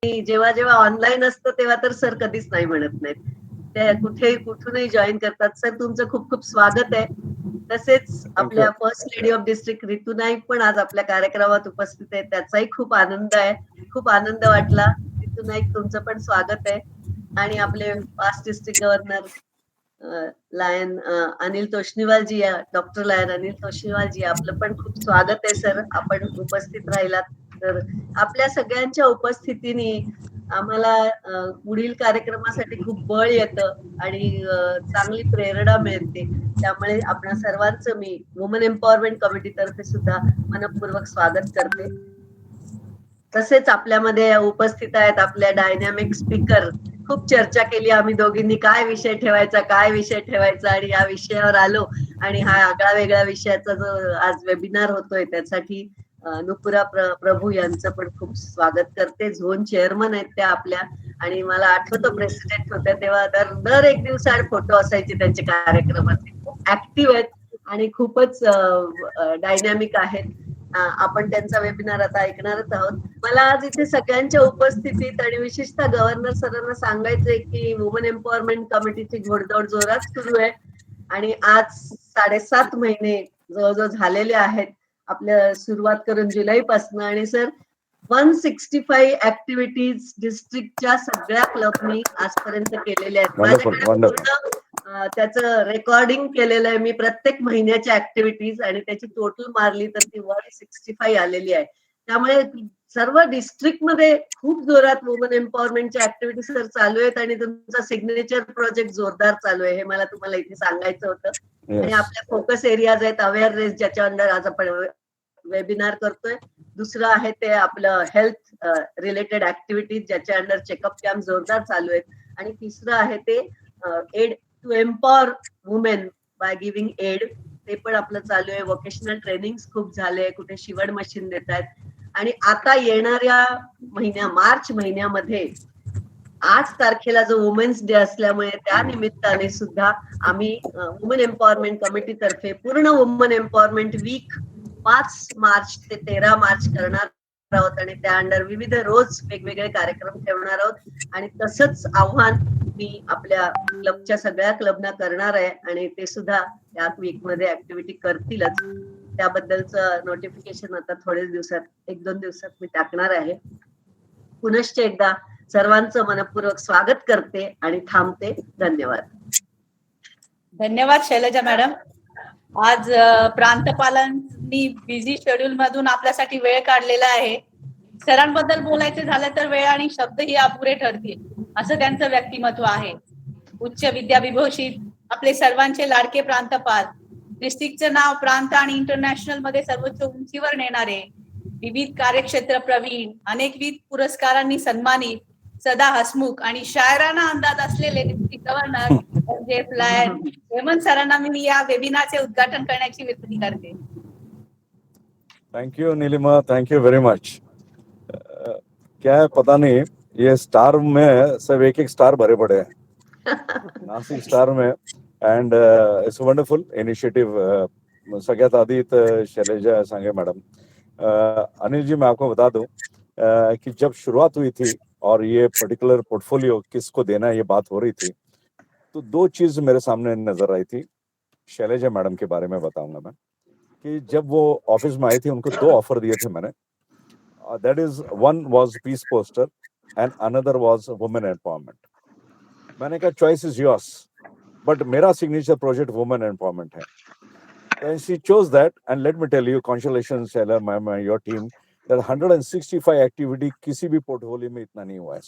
जेव्हा जेव्हा ऑनलाईन असतं तेव्हा तर सर कधीच नाही म्हणत नाहीत. ते कुठूनही जॉईन करतात. सर तुमचं खूप खूप स्वागत आहे. तसेच थँक्यू. आपल्या first lady of district Ritu Naik पण आज आपल्या कार्यक्रमात उपस्थित आहे. त्याचाही खूप आनंद आहे. खूप आनंद वाटला. रितू नाईक तुमचं पण स्वागत आहे. आणि आपले past district governor lion Anil Toshniwal ji, doctor lion Anil Toshniwal ji, आपलं पण खूप स्वागत आहे सर. आपण उपस्थित राहिलात तर आपल्या सगळ्यांच्या उपस्थितीने आम्हाला पुढील कार्यक्रमासाठी खूप बळ येतं आणि चांगली प्रेरणा मिळते. त्यामुळे आपल्या सर्वांचं मी वुमन एम्पॉवरमेंट कमिटी तर्फे सुद्धा मनपूर्वक स्वागत करते. तसेच आपल्यामध्ये उपस्थित आहेत आपल्या डायनॅमिक स्पीकर. खूप चर्चा केली आम्ही दोघींनी, काय विषय ठेवायचा आणि या विषयावर आलो आणि हा आगळा वेगळा विषयाचा जो आज वेबिनार होतोय त्यासाठी नुपुरा प्रभू यांचं पण खूप स्वागत करते. झोन चेअरमन आहेत त्या आपल्या, आणि मला आठवतं प्रेसिडेंट होत्या तेव्हा दर एक दिवसाआड फोटो असायचे त्यांचे कार्यक्रमाचे. खूप ऍक्टिव्ह आहेत आणि खूपच डायनॅमिक आहेत. आपण त्यांचा वेबिनार आता ऐकणारच आहोत. मला आज इथे सगळ्यांच्या उपस्थितीत आणि विशेषतः गव्हर्नर सरांना सांगायचंय की वुमन एम्पॉवरमेंट कमिटीची घोडदौड जोरात सुरू आहे आणि आज 7.5 महिने जवळजवळ झालेले आहेत आपल्या सुरुवात करून जुलैपासून. आणि सर 165 ऍक्टिव्हिटीज डिस्ट्रिक्टच्या सगळ्या क्लबनी आजपर्यंत केलेल्या आहेत. माझ्याकडे पूर्ण त्याचं रेकॉर्डिंग केलेलं आहे मी, प्रत्येक महिन्याच्या ऍक्टिव्हिटीज, आणि त्याची टोटल मारली तर ती 165 आलेली आहे. त्यामुळे सर्व डिस्ट्रिक्ट मध्ये खूप जोरात वुमन एम्पॉवरमेंटच्या ऍक्टिव्हिटी सर चालू आहेत आणि तुमचा सिग्नेचर प्रोजेक्ट जोरदार चालू आहे. हे मला तुम्हाला इथे सांगायचं होतं. आणि आपल्या फोकस एरियाज आहेत अवेअरनेस, ज्याच्या अंडर आज आपण वेबिनार करतोय. दुसरं आहे ते आपलं हेल्थ रिलेटेड ऍक्टिव्हिटीज, ज्याच्या अंडर चेकअप कॅम्प जोरदार चालू आहेत. आणि तिसरं आहे ते aid to empower women by giving aid, ते पण आपलं चालू आहे. वोकेशनल ट्रेनिंग खूप झाले, कुठे शिवण मशीन देत आहेत. आणि आता येणाऱ्या मार्च महिन्यामध्ये 8 तारखेला जो वुमेन्स डे असल्यामुळे त्या निमित्ताने सुद्धा आम्ही वुमन एम्पॉवरमेंट कमिटी तर्फे पूर्ण वुमन एम्पॉवरमेंट वीक 5 मार्च ते 13 मार्च करणार आहोत आणि त्या अंडर विविध रोज वेगवेगळे कार्यक्रम ठेवणार आहोत. आणि तसंच आव्हान मी आपल्या क्लबच्या सगळ्या क्लबना करणार आहे आणि ते सुद्धा या वीक मध्ये ऍक्टिव्हिटी करतीलच. त्याबद्दलचं नोटिफिकेशन आता थोडेच दिवसात, 1-2 दिवसात मी टाकणार आहे. पुनश्च एकदा सर्वांचं मनपूर्वक स्वागत करते आणि थांबते. धन्यवाद. धन्यवाद शैलजा मॅडम. आज प्रांतपालांनी बिझी शेड्यूल मधून आपल्यासाठी वेळ काढलेला आहे. सरांबद्दल बोलायचे झालं तर वेळ आणि शब्दही अपुरे ठरतील असं त्यांचं व्यक्तिमत्व आहे. उच्च विद्याविभूषित, आपले सर्वांचे लाडके प्रांतपाल, डिस्ट्रिक्टचं नाव प्रांत आणि इंटरनॅशनल मध्ये सर्वोच्च उंचीवर नेणारे, विविध कार्यक्षेत्र प्रवीण, अनेकविध पुरस्कारांनी सन्मानित, सदा हसमुख आणि शायराना अंदाज असलेले डिस्ट्रिक्ट गव्हर्नर हेमंत सरांना मी या वेबिनारचे उद्घाटन करण्याची विनंती करते. Thank you Nilima, thank you very much. क्या है पता नहीं, ये स्टार में सब एक स्टार भरे पड़े हैं नासिक स्टार में. End it's wonderful initiative. सगळ्यात आधी शैलजा सांगे मैडम. अनिल जी, मैं आपको बता दूं कि जब शुरुआत हुई थी और ये पर्टिकुलर पोर्टफोलियो किसको देना है ये बात हो रही थी, तो 2 चीज मेरे सामने नजर आई थी. शैलजा मैडम के बारे में बताऊंगा मैं कि जब वो ऑफिस में आई थी उनको 2 ऑफर दिए थे मैंने. दैट इज, वन वाज पीस पोस्टर एंड अनदर वाज वुमेन एम्पावरमेंट. मैंने कहा चॉइस इज योर्स, बट मेरा सिग्नेचर प्रोजेक्ट वुमेन एम्पावरमेंट है. And she chose that, and let me tell you, congratulations Shaila ma'am and your team, that 165 activity किसी भी portfolio में इतना नहीं हुआ है.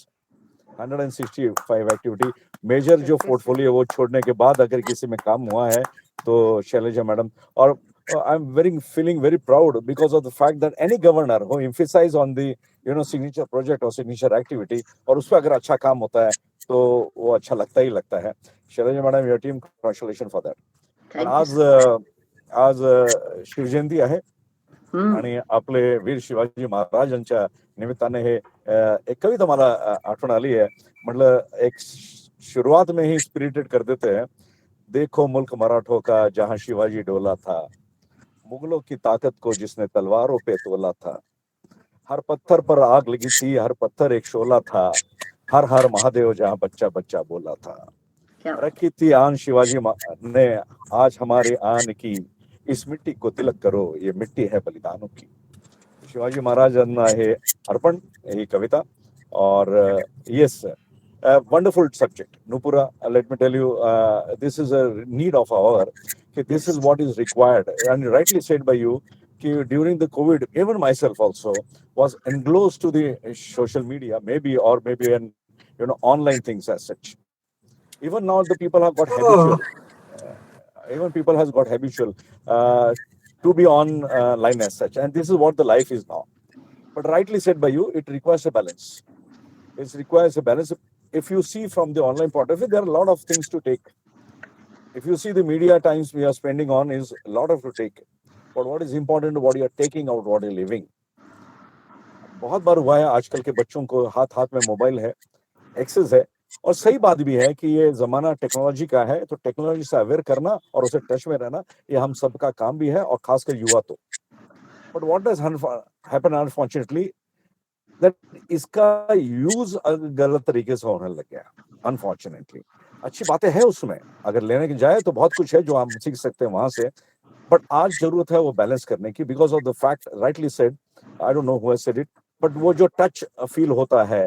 165 एक्टिविटी मेजर जो पोर्टफोलियो वो छोड़ने के बाद अगर किसी में काम हुआ है तो शैलजा मैडम. और I am feeling very proud because of the fact that any governor who emphasize on the signature project or signature activity, और उस पर अगर अच्छा काम होता है तो वो अच्छा लगता ही लगता है. Shailaja madam, your team, congratulations for that. आज शिवजयंती आहे आणि आपले वीर शिवाजी महाराजांच्या निमित्ताने हे एक कविता मला आठवण आली आहे. म्हटलं एक शुरुआत में ही स्पिरिटेड कर देते हैं. देखो मुल्क मराठों का जहां शिवाजी डोला था, मुगलों की ताकत को जिसने तलवारों पे तोला था, हर पत्थर पर आग लगी थी, हर पत्थर एक शोला था, हर हर महादेव जहाँ बच्चा बच्चा बोला था। क्या रखी थी आन शिवाजी ने आज हमारी आन की, इस मिट्टी को तिलक करो, ये मिट्टी है बलिदानों की। शिवाजी महाराजांना हे अर्पण ही कविता. और yes, wonderful subject, Nupura. Let me tell you, this is a need of our. This is what is required, and rightly said by you. During the COVID, even myself also was engrossed to the social media, maybe or maybe an online things as such. Even now, the people have got habitual. Even people has got habitual to be on line as such, and this is what the life is now. But rightly said by you, it requires a balance. It requires a balance. If you see from the online point of view, there are a lot of things to take. If you see the media times we are spending on is a lot of to take. But what is important, what you are taking out, what you are living. बहुत बार हुआ है आजकल के बच्चों को हाथ हाथ में mobile है, एक्सेस है, और सही बात भी है कि ये जमाना टेक्नोलॉजी का है, तो टेक्नोलॉजी से अवेयर करना और उसे टच में रहना ये हम सबका काम भी है, और खासकर युवा तो. But what does happen unfortunately that इसका यूज गलत तरीके से होने लग गया. अनफॉर्चुनेटली अच्छी बातें हैं उसमें, अगर लेने की जाए तो बहुत कुछ है जो हम सीख सकते हैं वहां से, बट आज जरूरत है वो बैलेंस करने की, because of the fact rightly sed, I don't know who has sed it, but वो जो टच फील होता है,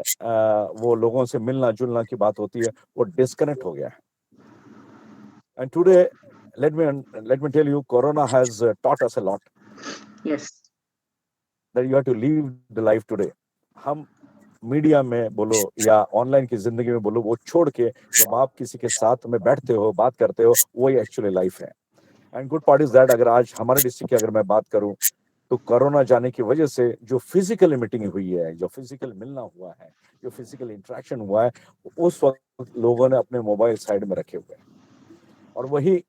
वो लोगों से मिलना जुलना की बात होती है, वो डिस्कनेक्ट हो गया है. End today let me tell you, corona has taught us a lot. Yes. That you have to live the life today. हम मीडिया में बोलो या ऑनलाइन की जिंदगी में बोलो, वो छोड़ के जब आप किसी के साथ में बैठते हो, बात करते हो, वही एक्चुअली लाइफ है. End good part is that, अगर आज हमारे डिस्ट्रिक्ट की अगर मैं बात करूं, तो कोरोना जाने की वजह से जो फिजिकल मीटिंग हुई है, जो फिजिकल मिलना हुआ है, जो फिजिकल इंटरेक्शन हुआ है, उस वक्त लोगों ने अपने मोबाइल साइड में रखे हुए हैं. और वही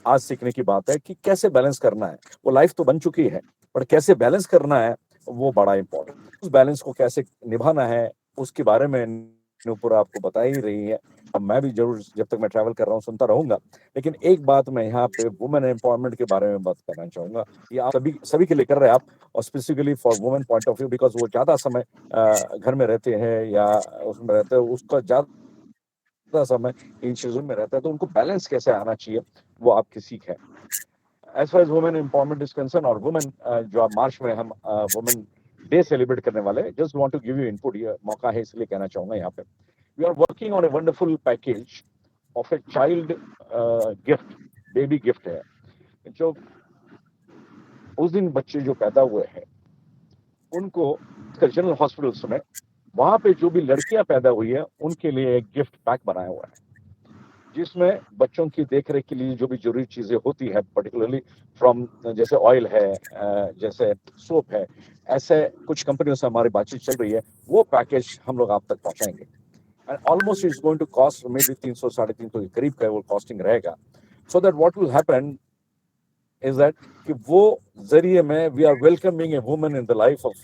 आज सीखने की बात है कि कैसे बैलेंस करना है. वो लाइफ तो बन चुकी है, पर कैसे बैलेंस करना है वो बड़ा इंपॉर्टेंट. उस बैलेंस को कैसे निभाना है उसके बारे में नुपुरा आपको बता ही रही है. अब मैं भी जरूर जब तक मैं ट्रैवल कर रहा हूँ सुनता रहूंगा. लेकिन एक बात मैं यहाँ पे वुमेन एम्पावरमेंट के बारे में बात करना चाहूंगा. ये आप सभी के लिए कर रहे हैं आप, और specifically for women point of view, because वो ज्यादा समय घर में रहते हैं या उसमें रहते हैं, उसका ज्यादा समय इन चीजों में रहता है, तो उनको बैलेंस कैसे आना चाहिए वो आपकी सीख है. As far as women empowerment is concern, और वुमेन जो आप मार्च में हम वुमेन डे सेलिब्रेट करने वाले हैं, just want to give you input. ये मौका है इसलिए कहना चाहूंगा यहाँ पे. We are working on a wonderful package of a child gift, baby gift है, जो उस दिन बच्चे जो पैदा हुए हैं उनको जनरल हॉस्पिटल्स में वहां पे जो भी लड़कियां पैदा हुई है उनके लिए एक गिफ्ट पैक बनाया हुआ है, जिसमें बच्चों की देखरेख के लिए जो भी जरूरी चीजें होती है, पर्टिकुलरली फ्रॉम जैसे ऑयल है, जैसे सोप है, ऐसे कुछ कंपनियों से हमारी बातचीत चल रही है, वो पैकेज हम लोग आप तक पहुंचाएंगे. And almost it's going to cost maybe 300-350 के करीब का वो कॉस्टिंग रहेगा. So that what will happen is that कि वो जरिए में we are welcoming a woman in the life of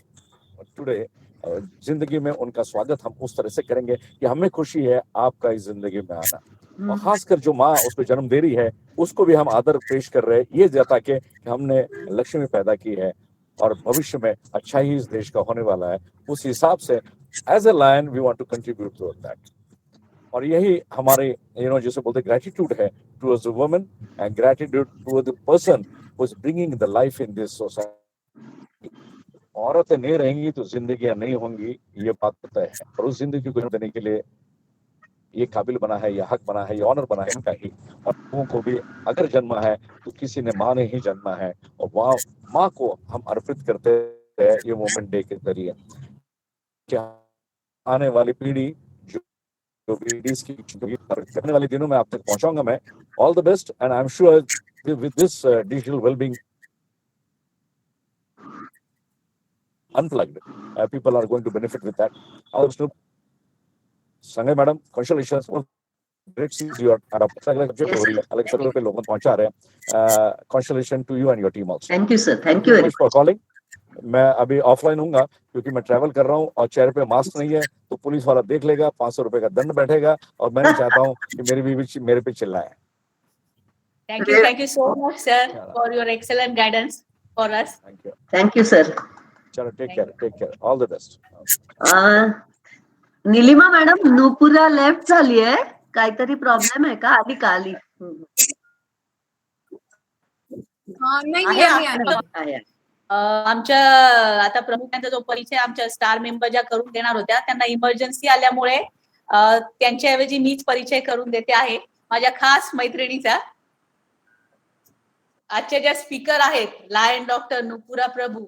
today. जिंदगी में उनका स्वागत हम उस तरह से करेंगे कि हमें खुशी है आपका इस जिंदगी में आना. और खासकर जो माँ उसको जन्म दे रही है उसको भी हम आदर पेश कर रहे हैं, ये जता के कि हमने लक्ष्मी पैदा की है और भविष्य में अच्छा ही इस देश का होने वाला है. उस हिसाब से as a lion we want to contribute to that. और यही हमारे जैसे बोलते ग्रेटिट्यूड है towards the woman and gratitude towards the person who is bringing the life in this society. औरतें नहीं रहेंगी तो जिंदगियां नहीं होंगी, ये बात तय है. और उस जिंदगी को देने के लिए ये काबिल बना है, ये हक बना है, ये ऑनर बना है इनका ही. और लोगों को भी अगर जन्मा है तो किसी ने माँ ने ही जन्मा है, और वह माँ को हम अर्पित करते हैं ये वुमेन डे के जरिए. क्या आने वाली पीढ़ी जो पीढ़ीज की करने वाले दिनों में आप तक पहुंचाऊंगा मैं. All the best, and I am sure with this digital wellbeing unplugged, people are going to benefit with that. Also, संगे madam, congratulations, great seeing you are up. अलग सब्जेक्ट हो रही है, अलग शक्लों पे लोगों पहुंचा रहे हैं. Congratulations to you and your team also. Thank you sir, thank you very much for calling. मैं अभी ऑफलाइन हूँगा क्योंकि मैं ट्रैवल कर रहा हूँ और चेहरे पे मास्क नहीं है, तो पुलिस वाला देख लेगा, 500 रुपए का दंड बैठेगा, और मैं नहीं चाहता हूँ कि मेरी बीवी मेरे पे चिल्लाए. Thank you so much, sir, for your excellent guidance for us. Thank you. Thank you sir. चलो, take care, all the best. Nilima madam, Nupura left झाली आहे, काहीतरी प्रॉब्लेम आहे का? आली का? आली. आहे. आमच्या आता प्रमुखांचा जो परिचय आमच्या स्टार मेंबर ज्या करून देणार होत्या, त्यांना इमर्जन्सी आल्यामुळे त्यांच्याऐवजी मीच परिचय करून देते आहे माझ्या खास मैत्रिणीचा. आजच्या ज्या स्पीकर आहेत, लायन डॉक्टर नुपुरा प्रभू,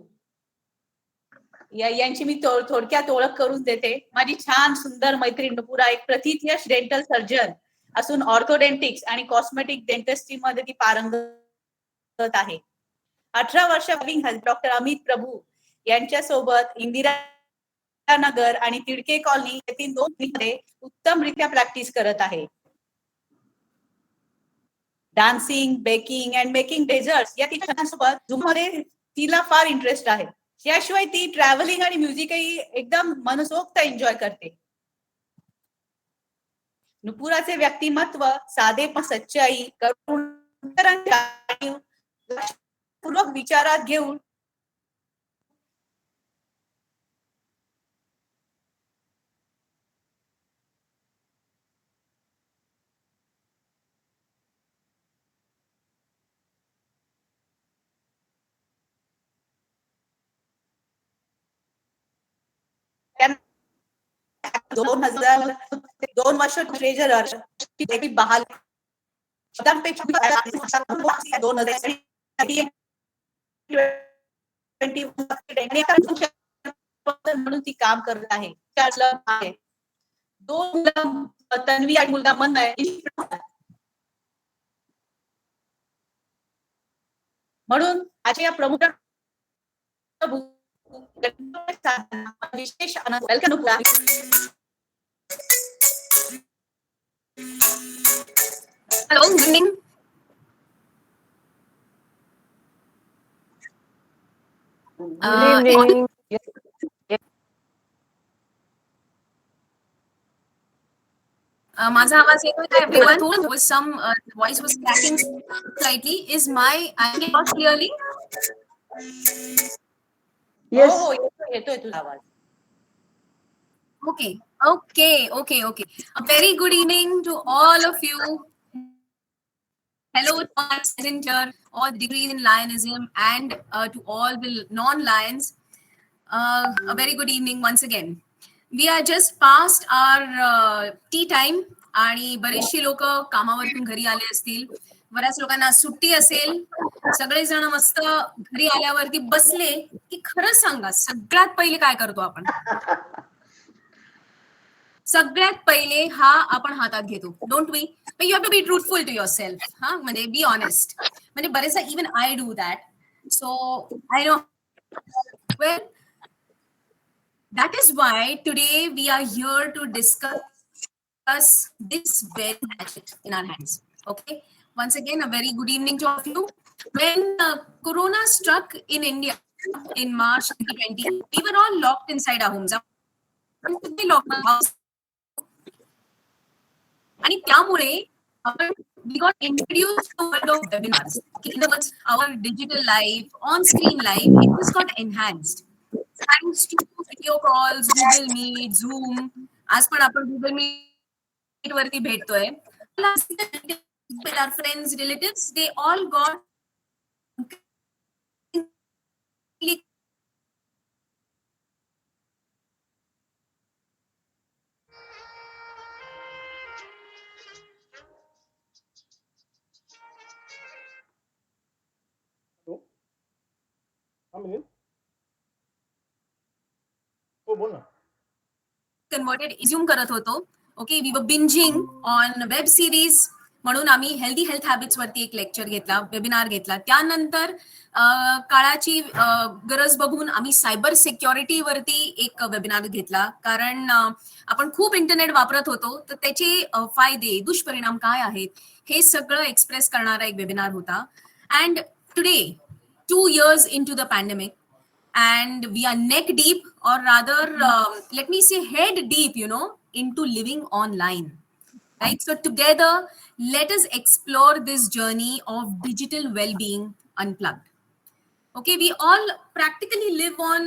यांची मी थोडक्यात ओळख करून देते. माझी छान सुंदर मैत्रीण नुपुरा एक प्रथितयश डेंटल सर्जन असून ऑर्थोडेंटिक्स आणि कॉस्मेटिक डेंटिस्ट्री मध्ये ती पारंगत आहे. 18 वर्ष डॉक्टर अमित प्रभू यांच्या सोबत इंदिरा नगर आणि तिडके कॉलनी येथील 2 मध्ये उत्तमरित्या प्रॅक्टिस करत आहे. Dancing, baking and making desserts या तिच्यासोबत झूम मध्ये तिला फार इंटरेस्ट आहे. याशिवाय ती ट्रॅव्हलिंग आणि म्युझिकही एकदम मनसोक्त एन्जॉय करते. नुपुराचे व्यक्तिमत्व साधेपण, सच्चाई, पूर्वक विचारात घेऊन दोन वर्ष ट्रेजरर बहाल म्हणून ती काम करत आहे. 2 मुलं, तन्वी आणि मुलगा मन आहे. म्हणून आजच्या या प्रमुख विशेष आनंद. Welcome. Hello, good evening. Good evening. माझा आवाज येतोय का everyone? Was some voice was cracking slightly. Is my I not clearly? Yes. हो, येतोय तुझा आवाज. Okay. A very good evening to all of you. Hello, center, all degrees in Lionism, and to all the non-lions. A very good evening once again. We are just past our tea time आणि बरेचशी लोक कामावरून घरी आले असतील. बऱ्याच लोकांना सुट्टी असेल. सगळेजण मस्त घरी आल्यावरती बसले की खरं सांगा, सगळ्यात पहिले काय करतो आपण? सगळ्यात पहिले हा आपण हातात घेतो. Don't we? You have to be truthful to yourself. हा, म्हणजे बी ऑनेस्ट. म्हणजे बरेचदा even I do that. So I know well. That is why today we are here to discuss this very gadget in our hands. Okay. Once again, a very good evening to all of you. When Corona struck in India in March 2020, we were all locked inside our homes. आणि त्यामुळे आपण we got introduced to the world of webinars. In other words, our digital life, on-screen life, it just got enhanced. Thanks to video calls, Google Meet, Zoom. आज पण आपण Google Meet वरती भेटतोय. With our friends, relatives, they all got converted, assume करत होतो. Okay, we were binging on web series. म्हणून आम्ही healthy health habits वरती एक लेक्चर घेतला, वेबिनार घेतला. त्यानंतर काळाची गरज बघून आम्ही सायबर सिक्युरिटी वरती एक वेबिनार घेतला. कारण आपण खूप इंटरनेट वापरत होतो, तर त्याचे फायदे, दुष्परिणाम काय आहेत, हे सगळं एक्सप्रेस करणारा एक वेबिनार होता. And today 2 years into the pandemic, and we are neck deep, or rather let me say head deep, into living online, right? So together let us explore this journey of digital well-being unplugged. Okay, we all practically live on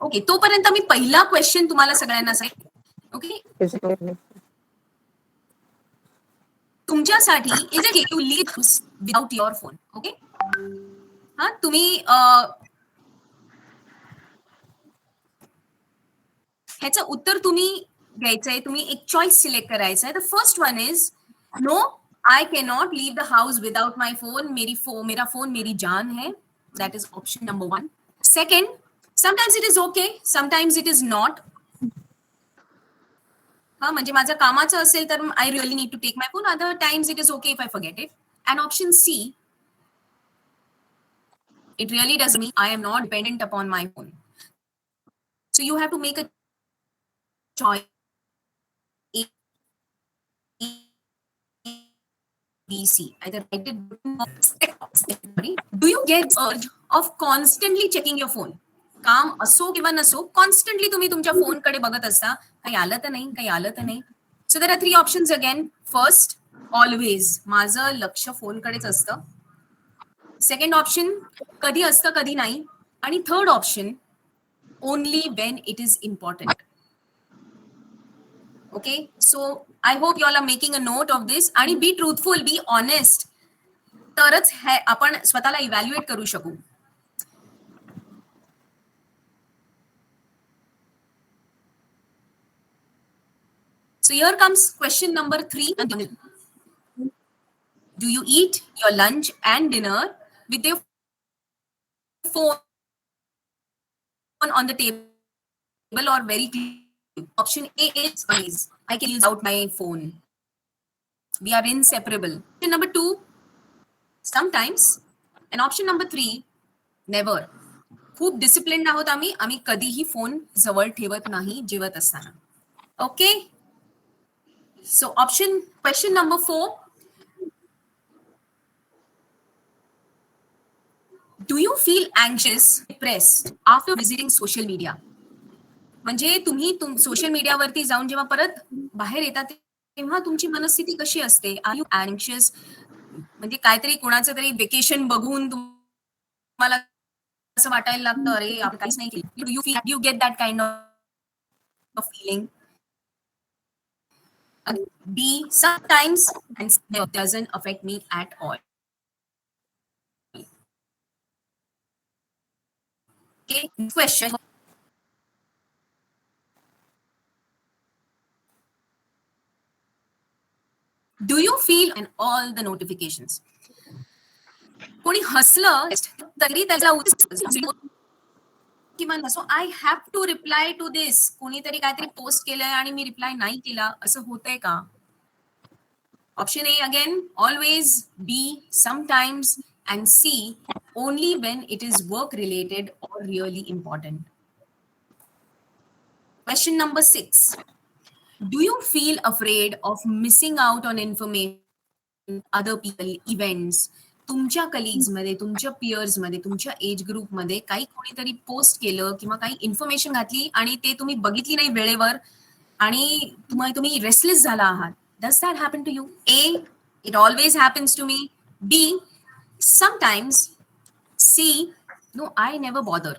okay, तोपर्यंत मी पहिला question तुम्हाला सगळ्यांना सांगेन. Okay, physically. तुमच्यासाठी is it to live without your phone? Okay, हा तुम्ही ह्याचं उत्तर तुम्ही द्यायचंय, तुम्ही एक चॉईस सिलेक्ट करायचा आहे. The first one is no, I can not leave the house without my phone. मेरा फोन मेरी जान है. That is option number 1. Second, sometimes it is okay, sometimes it is not. हा म्हणजे माझं कामाचं असेल तर I really need to take my phone. Other times it is okay if I forget it. And option C, it really doesn't mean I am not dependent upon my phone. So you have to make a choice. ABC. Either write it. Do you get urge of constantly checking your phone? काम असो किंवा नसो, constantly तुम्ही तुमच्या फोनकडे बघत असता, काही आलं तर नाही, काही आलं तर नाही. So there are 3 options again. First, always माझं लक्ष फोनकडेच असतं. सेकंड ऑप्शन, कधी असतं कधी नाही. आणि third option, only when it is important. Okay, so I hope you all are making a note of this. आणि बी ट्रूथफुल, बी ऑनेस्ट, तरच आपण स्वतःला इव्हॅल्युएट करू शकू. So here comes question number 3. Do you eat your lunch and dinner with your phone on the table or very close? Option A is always. I can use out my phone. We are inseparable. Option number 2, sometimes. And option number 3, never. खूप disciplined आहोत आम्ही कधीही phone जवळ ठेवत नाही जेवत असताना. Okay, so question number 4, do you feel anxious, depressed after visiting social media? म्हणजे तुम्ही सोशल मीडियावरती जाऊन जेव्हा परत बाहेर येतात तेव्हा तुमची मनस्थिती कशी असते? Are you anxious? म्हणजे काहीतरी कोणाचं तरी वेकेशन बघून तुम्हाला असं वाटायला लागतं, अरे आपण काहीच नाही केलं. You get that kind of feeling. B, sometimes, and it doesn't affect me at all. Okay, question. Do you feel and all the notifications? कोणी हसलं तरी त्याला किंवा नसो, I have to reply to this. कोणीतरी काहीतरी पोस्ट केलंय आणि मी reply नाही केला, असं होतंय का? Option A again, always. B, sometimes. And C, only when it is work related or really important. Question number 6, do you feel afraid of missing out on information, other people, events? तुमच्या colleagues मध्ये, तुमच्या piers मध्ये, तुमच्या age group मध्ये काही कोणीतरी post केलं किंवा काही इन्फॉर्मेशन घातली आणि ते तुम्ही बघितली नाही वेळेवर आणि तुम्ही रेस्टलेस झाला आहात. Does that happen to you? A, it always happens to me. B, sometimes. C, no, I never bother.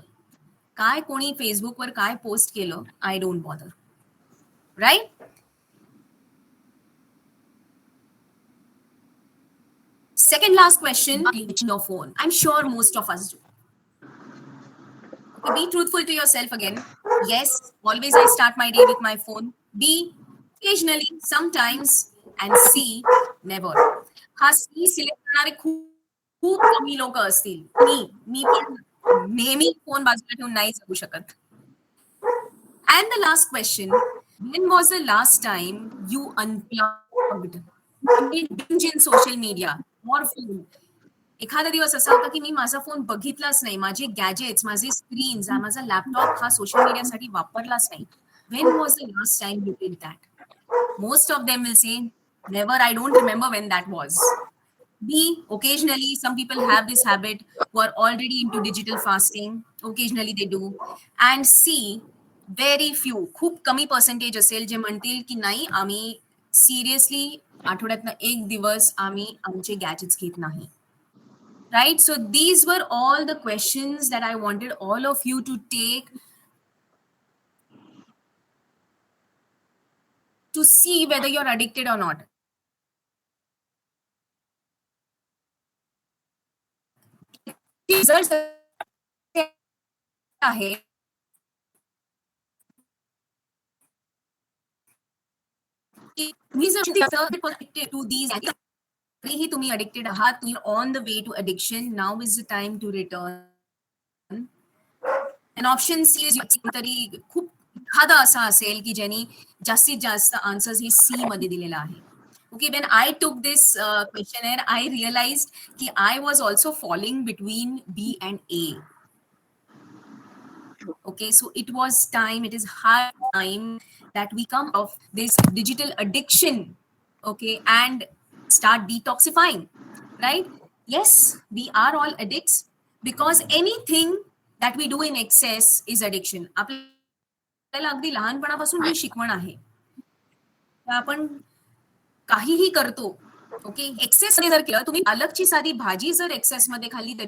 काय कोणी फेसबुकवर काय पोस्ट केलं, I don't bother. Right? Second last question, your phone. I'm sure most of us do. Okay, be truthful to yourself again. Yes, always I start my day with my phone. B, occasionally, sometimes. And C, never. हा C select करणारे खूप कमी लोक असतील. मी पण नेहमी phone बाजूला ठेवून नाही जगू शकत. And the last question, when was the last time you unplugged? In social media or phone? एखादा दिवस असा होता की मी माझा फोन बघितलाच नाही, माझे गॅजेट्स, माझे स्क्रीन्स, माझा लॅपटॉप हा सोशल मीडियासाठी वापरलाच नाही. When was the last time you did that? Most of them will say, never, I don't remember when that was. B, occasionally, some people have this habit who are already into digital fasting. Occasionally they do. And C, very few, खूप कमी percentage असेल जे म्हणतील की नाही, आम्ही seriously आठवड्यातनं एक दिवस आम्ही आमचे गॅजेट्स घेत नाही. Right? So these were all the questions that I wanted all of you to take to see whether you're addicted or not. Results आहे तुम्ही जर to these तरीही तुम्ही addicted आहात, तुम्ही on the way to addiction, now is the time to return. And option C is तरी खूप एखादा असा असेल की ज्यांनी जास्तीत जास्त आन्सर्स ही सी मध्ये दिलेला आहे. Okay, when I took this questionnaire, I realized कि I was also falling between B and A. Okay, so it is high time that we come off this digital addiction, okay, and start detoxifying, right? Yes, we are all addicts because anything that we do in excess is addiction. आपल्याला अगदी लहानपणापासून ही शिकवण आहे. आपण काहीही करतो, okay, access मध्ये जर केलं, तुम्ही पालकची साधी भाजी जर एक्सेस मध्ये खाल्ली तर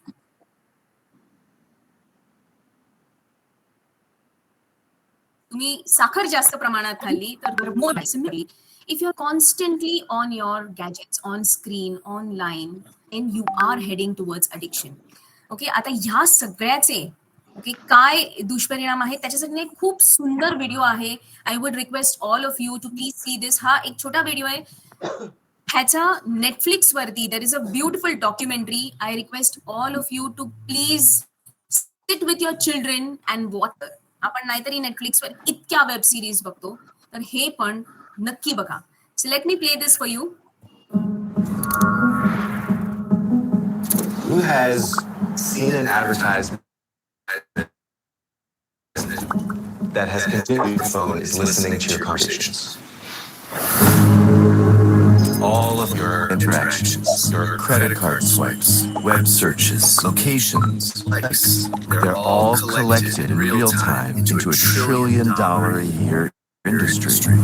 तुम्ही साखर जास्त प्रमाणात खाल्ली तर more similarly, if you're constantly on your gadgets, on screen, online, then you are heading towards addiction. Okay, आता ह्या सगळ्याचे ओके काय दुष्परिणाम आहेत त्याच्यासाठी एक खूप सुंदर व्हिडिओ आहे. I would request all of you to please see this. हा एक छोटा व्हिडिओ आहे, ह्याचा नेटफ्लिक्स वरती there is a beautiful documentary. I request all of you to please sit with your children and watch. आपण नाहीतरी नेटफ्लिक्सवर इतक्या वेब सिरीज बघतो, तर हे पण नक्की बघा. So let me play this for you. Who has seen an advertisement that has convinced your phone is listening to your conversations? All of your interactions, your credit card swipes, web searches, locations, likes, they're all collected in real time into a $1 trillion a year industry.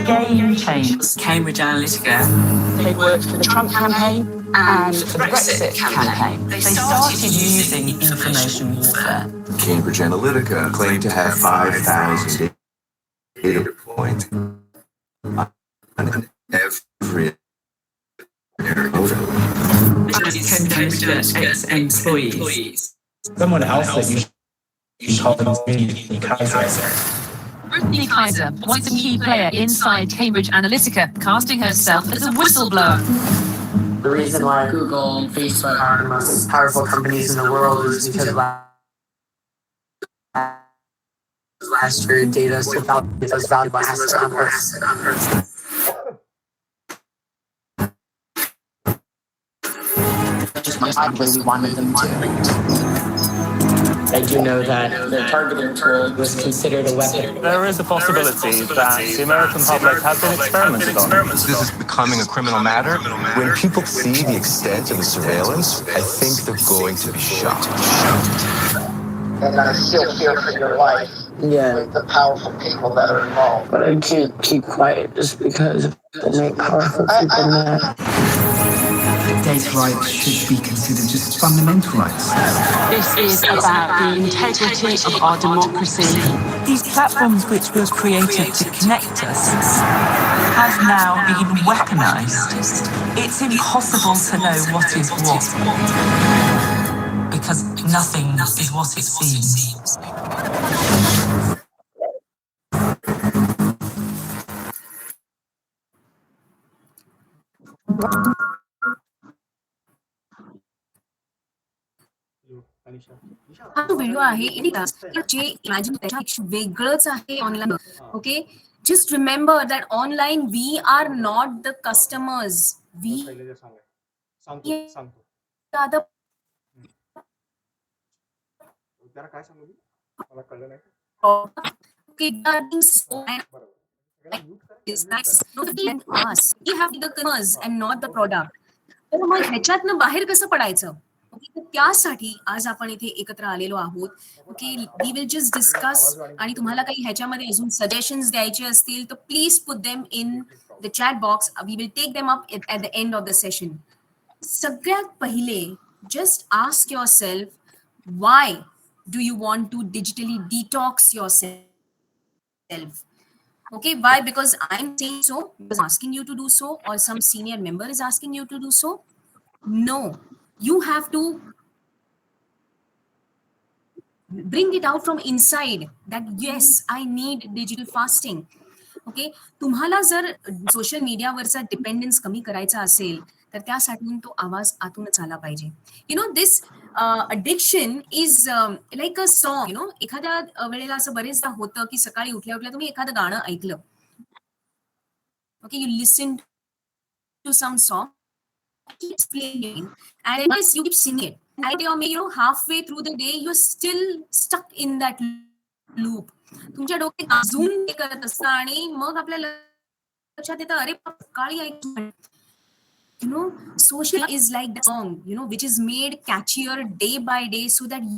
Game changed. Cambridge Analytica. They worked for the Trump campaign and for the Brexit campaign. They started using information warfare. Cambridge Analytica claimed to have 5,000 data points on every photo. Ex-employees. Someone else that you call them Brittany Kaiser. Brittany Kaiser, once a key player inside Cambridge Analytica, casting herself as a whistleblower. The reason why Google and Facebook are the most powerful companies in the world is because last year data was valued by NASIK on Earth. Just the way we wanted them to. I do know that the targeting tool was considered a weapon. There is a possibility that the American public has been experimented on. This is becoming a criminal matter. When people see the extent of the surveillance, I think they're going to be shocked. And I still fear for your life. Yeah. With the powerful people that are involved. But I can't keep quiet just because they make powerful people mad. Data rights should be considered just fundamental rights. This is about the integrity of our democracy. These platforms which were created to connect us have now been weaponized. It's impossible to know what is what because nothing is what it seems. हा जो video आहे जे imagine त्याच्यापेक्षा वेगळंच आहे online. Okay, just remember that online we are not the customers, we are the तर मग ह्याच्यातनं बाहेर कसं पडायचं? ओके, त्यासाठी आज आपण इथे एकत्र आलेलो आहोत. Okay, we will just discuss. आणि तुम्हाला काही ह्याच्यामध्ये अजून सजेशन्स द्यायचे असतील तर please put them in the chat box. We will take them up at the end of the session. सगळ्यात पहिले just ask yourself, why do you want to digitally detox yourself? Okay, why? Because I'm saying so, because I'm asking you to do so, or some senior member is asking you to do so. No, you have to bring it out from inside that yes, I need digital fasting. Okay, तुम्हाला जर social मीडियावरचा dependence कमी करायचा असेल तर त्यासाठी तो आवाज आतूनच आला पाहिजे. You know this addiction is like a song. You know एखाद्या वेळेला असं बरेचदा होतं की सकाळी उठल्या उठल्या तुम्ही एखादं गाणं ऐकलं. Okay, you listen to some song, keeps playing, and yes, you keep singing it. And or maybe halfway through the day, you're still stuck in that loop. तुमच्या डोक्यात अजून ते करत असतं आणि मग आपल्या लक्षात येतं अरे सकाळी ऐकू. You know, social is like the song, you know, which is made catchier day by day so that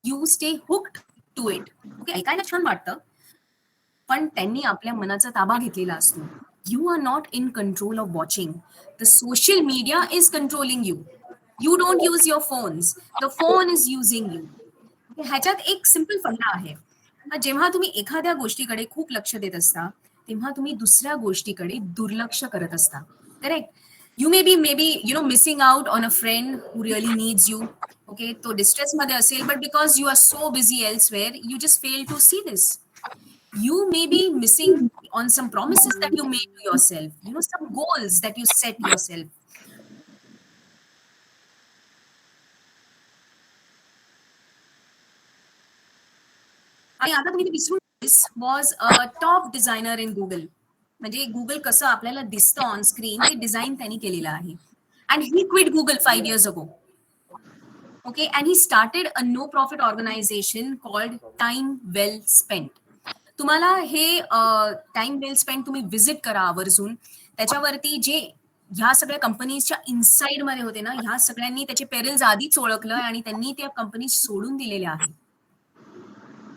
you stay hooked to it. Okay, ऐकायला छान वाटतं, पण त्यांनी आपल्या मनाचा ताबा घेतलेला असतो. You are not in control of watching. The social media is controlling you. You don't use your phones. The phone is using you. ह्याच्यात एक सिंपल फंडा आहे. जेव्हा तुम्ही एखाद्या गोष्टीकडे खूप लक्ष देत असता तेव्हा तुम्ही दुसऱ्या गोष्टीकडे दुर्लक्ष करत असता. Correct? You may be you know missing out on a friend who really needs you. Okay, तो डिस्ट्रेस मध्ये असेल, but because you are so busy elsewhere you just fail to see this. You may be missing on some promises that you made to yourself, you know, some goals that you set yourself. आणि आता तुम्ही विसरून, this was a top designer in Google. म्हणजे Google कसं आपल्याला दिसतं on screen ते design त्यांनी केलेलं आहे. And he quit Google 5 years ago. Okay, and he started a no profit organization called Time Well Spent. तुम्हाला हे टाइम वेल स्पेंड तुम्ही व्हिजिट करा आवर्जून. त्याच्यावरती जे ह्या सगळ्या कंपनीजच्या इनसाइड मध्ये होते ना, ह्या सगळ्यांनी त्याचे पेरिल्स आधीच ओळखलं आणि त्यांनी त्या कंपनीज सोडून दिलेल्या आहेत.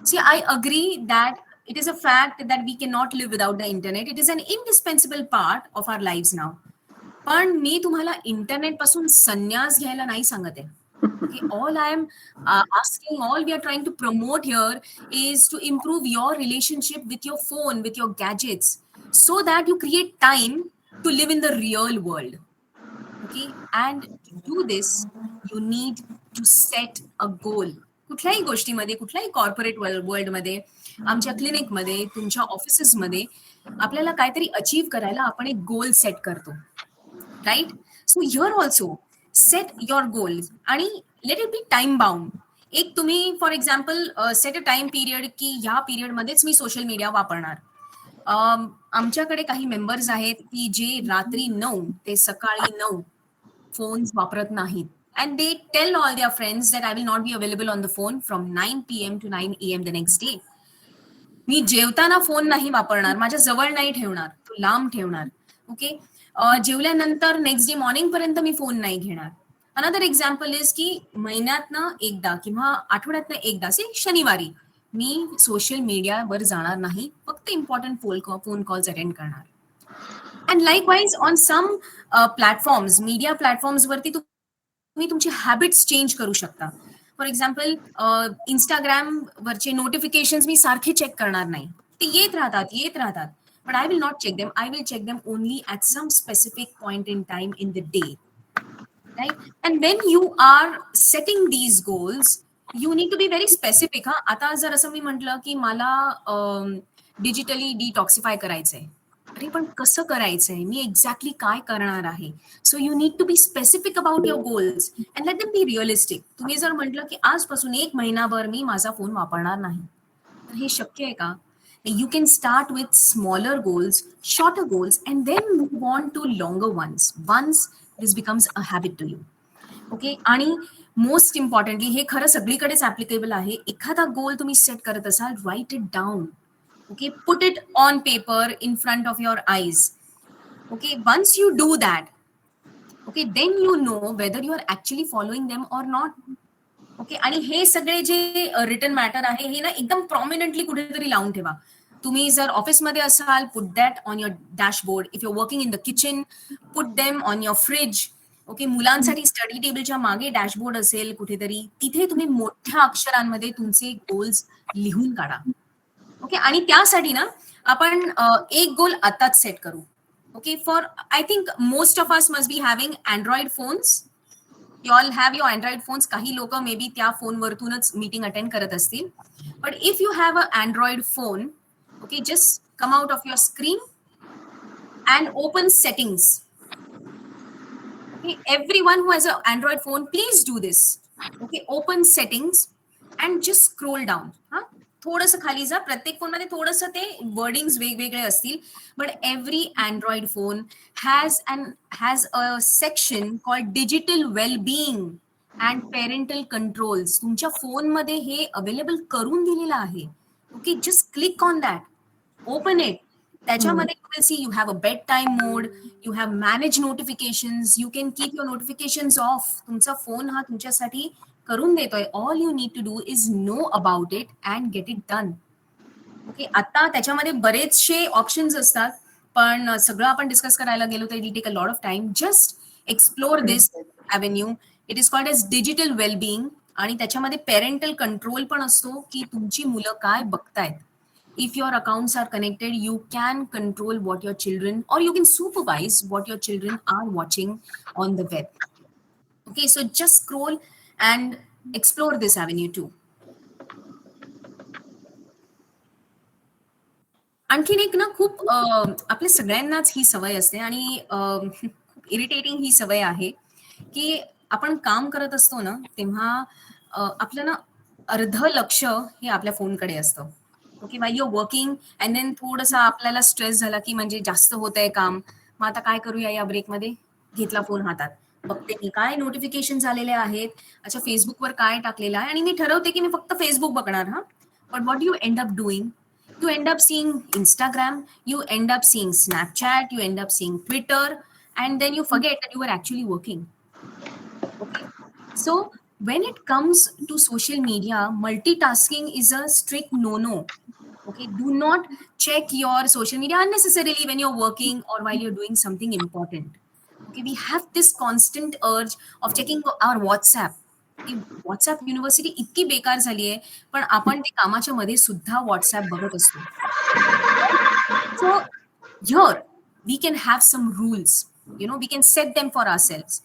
See, I agree that it is a fact that we can not live without the internet. It is an indispensable part of our lives now. पण मी तुम्हाला इंटरनेट पासून संन्यास घ्यायला नाही सांगत आहे. Okay, all I am asking, all we are trying to promote here is to improve your relationship with your phone, with your gadgets, so that you create time to live in the real world. Okay, and to do this, you need to set a goal. कुठल्याही गोष्टीमध्ये, कुठल्याही corporate world मध्ये, आमच्या clinic मध्ये, तुमच्या offices मध्ये आपल्याला काहीतरी अचीव्ह करायला आपण एक गोल सेट करतो. Right? So here also set your goals आणि let it be time bound. एक तुम्ही for example set a time period की ह्या पिरियड मध्येच मी सोशल मीडिया वापरणार. आमच्याकडे काही मेंबर्स आहेत की जे रात्री 9 ते सकाळी 9 फोन्स वापरत नाहीत. And they tell all their friends that I will not be available on the phone from 9 PM to 9 AM the next day. मी जेवताना फोन नाही वापरणार, माझ्या जवळ नाही ठेवणार, तो लांब ठेवणार. ओके, जेवल्यानंतर नेक्स्ट डे मॉर्निंग पर्यंत मी फोन नाही घेणार. अनदर एक्झाम्पल इज की महिन्यातनं एकदा किंवा आठवड्यातनं एकदा शनिवारी मी सोशल मीडियावर जाणार नाही, फक्त इम्पॉर्टंट फोन कॉल्स अटेंड करणार. And likewise on some platforms, media platforms वरती तुम्ही तुमची हॅबिट्स चेंज करू शकता. फॉर एक्झाम्पल इंस्टाग्राम वरचे नोटिफिकेशन्स मी सारखे चेक करणार नाही, ते येत राहतात. But I will not check them. I will check them only at some specific point in time in the day. Right? And when you are setting these goals, you need to be very specific. आता जर असं मी म्हटलं की मला digitally detoxify करायचंय, अरे पण कसं करायचंय, मी एक्झॅक्टली काय करणार आहे. So you need to be specific about your goals and let them be realistic. तुम्ही जर म्हटलं की आजपासून 1 महिनाभर मी माझा फोन वापरणार नाही, तर हे शक्य आहे का? You can start with smaller goals, shorter goals, and then move on to longer ones once this becomes a habit to you. Okay, आणि मोस्ट इम्पॉर्टंटली हे खरं सगळीकडेच ऍप्लिकेबल आहे. एखादा गोल तुम्ही सेट करत असाल, write it down. Okay, put it on paper in front of your eyes. Okay, once you do that, okay, then you know whether you are actually following them or not. Okay, आणि हे सगळे जे return matter आहे हे ना एकदम prominently कुठेतरी लावून ठेवा. तुम्ही जर ऑफिसमध्ये असाल, put that on your dashboard. If you working in the kitchen, put them on your fridge. Okay, मुलांसाठी स्टडी टेबलच्या मागे डॅशबोर्ड असेल कुठेतरी, तिथे तुम्ही मोठ्या अक्षरांमध्ये तुमचे गोल्स लिहून काढा. ओके, आणि त्यासाठी ना आपण एक गोल आताच सेट करू. Okay, for I think most of us must be having Android phones. You all have your Android phones. काही लोक मे बी त्या फोनवरतूनच मीटिंग अटेंड करत असतील. But if you have a Android phone, okay, just come out of your screen and open settings. Okay, everyone who has an Android phone, please do this. Okay, open settings and just scroll down. थोडंसं खाली जा. प्रत्येक phone मध्ये थोडंसं ते wordings वेगवेगळे असतील, but every Android phone has a section called digital wellbeing and parental controls. तुमच्या फोनमध्ये हे अवेलेबल करून दिलेलं आहे. Okay, just click on that, open it. त्याच्यामध्ये you will see you have a bedtime mode, you have manage notifications, you can keep your notifications off. तुमचा phone हा तुमच्यासाठी करून देतोय. All you need to do is know about it and get it done. Okay, आता त्याच्यामध्ये बरेचसे options असतात, पण सगळं आपण डिस्कस करायला गेलो तर it take a lot of time. Just explore this avenue. It is called as digital wellbeing. आणि त्याच्यामध्ये पेरेंटल कंट्रोल पण असतो, की तुमची मुलं काय बघतायत. If your accounts are connected, you can control what your children, or you can supervise what your children are watching on the web. Okay, so just scroll and explore this avenue too. आणखीन एक ना, खूप आपल्या सगळ्यांनाच ही सवय असते आणि खूप इरिटेटिंग ही सवय आहे, की आपण काम करत असतो ना, तेव्हा आपलं ना अर्ध लक्ष हे आपल्या फोनकडे असतं. Okay, why you working and then थोडंसं आपल्याला स्ट्रेस झाला, की म्हणजे जास्त होत आहे काम, मग आता काय करूया या ब्रेकमध्ये, घेतला फोन हातात, बघते की काय नोटिफिकेशन आलेले आहेत, अच्छा फेसबुकवर काय टाकलेलं आहे, आणि मी ठरवते की मी फक्त फेसबुक बघणार. But what you end up doing, you end up seeing Instagram, you end up seeing Snapchat, you end up seeing Twitter, and then you forget that you were actually working. Okay, so when it comes to social media, multitasking is a strict no. Okay, do not check your social media unnecessarily when you're working or while you're doing something important. Okay, we have this constant urge of checking our WhatsApp. WhatsApp university इतकी बेकार झाली आहे, पण आपण ते कामाच्या मध्ये सुद्धा व्हॉट्सअप बघत असतो. So here we can have some rules, we can set them for ourselves.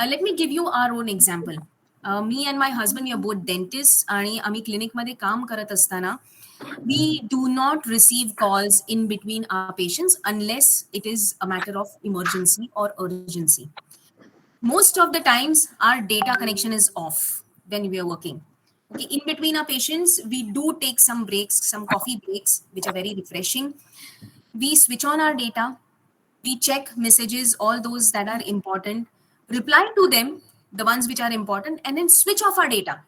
Let me give you our own example. मी and my husband, we are both dentist, आणि आम्ही क्लिनिकमध्ये काम करत असताना we do not receive calls in between our patients unless it is a matter of emergency or urgency. Most of the times our data connection is off when we are working. Okay, in between our patients we do take some breaks, some coffee breaks, which are very refreshing. We switch on our data, we check messages, all those that are important, reply to them, the ones which are important, and then switch off our data.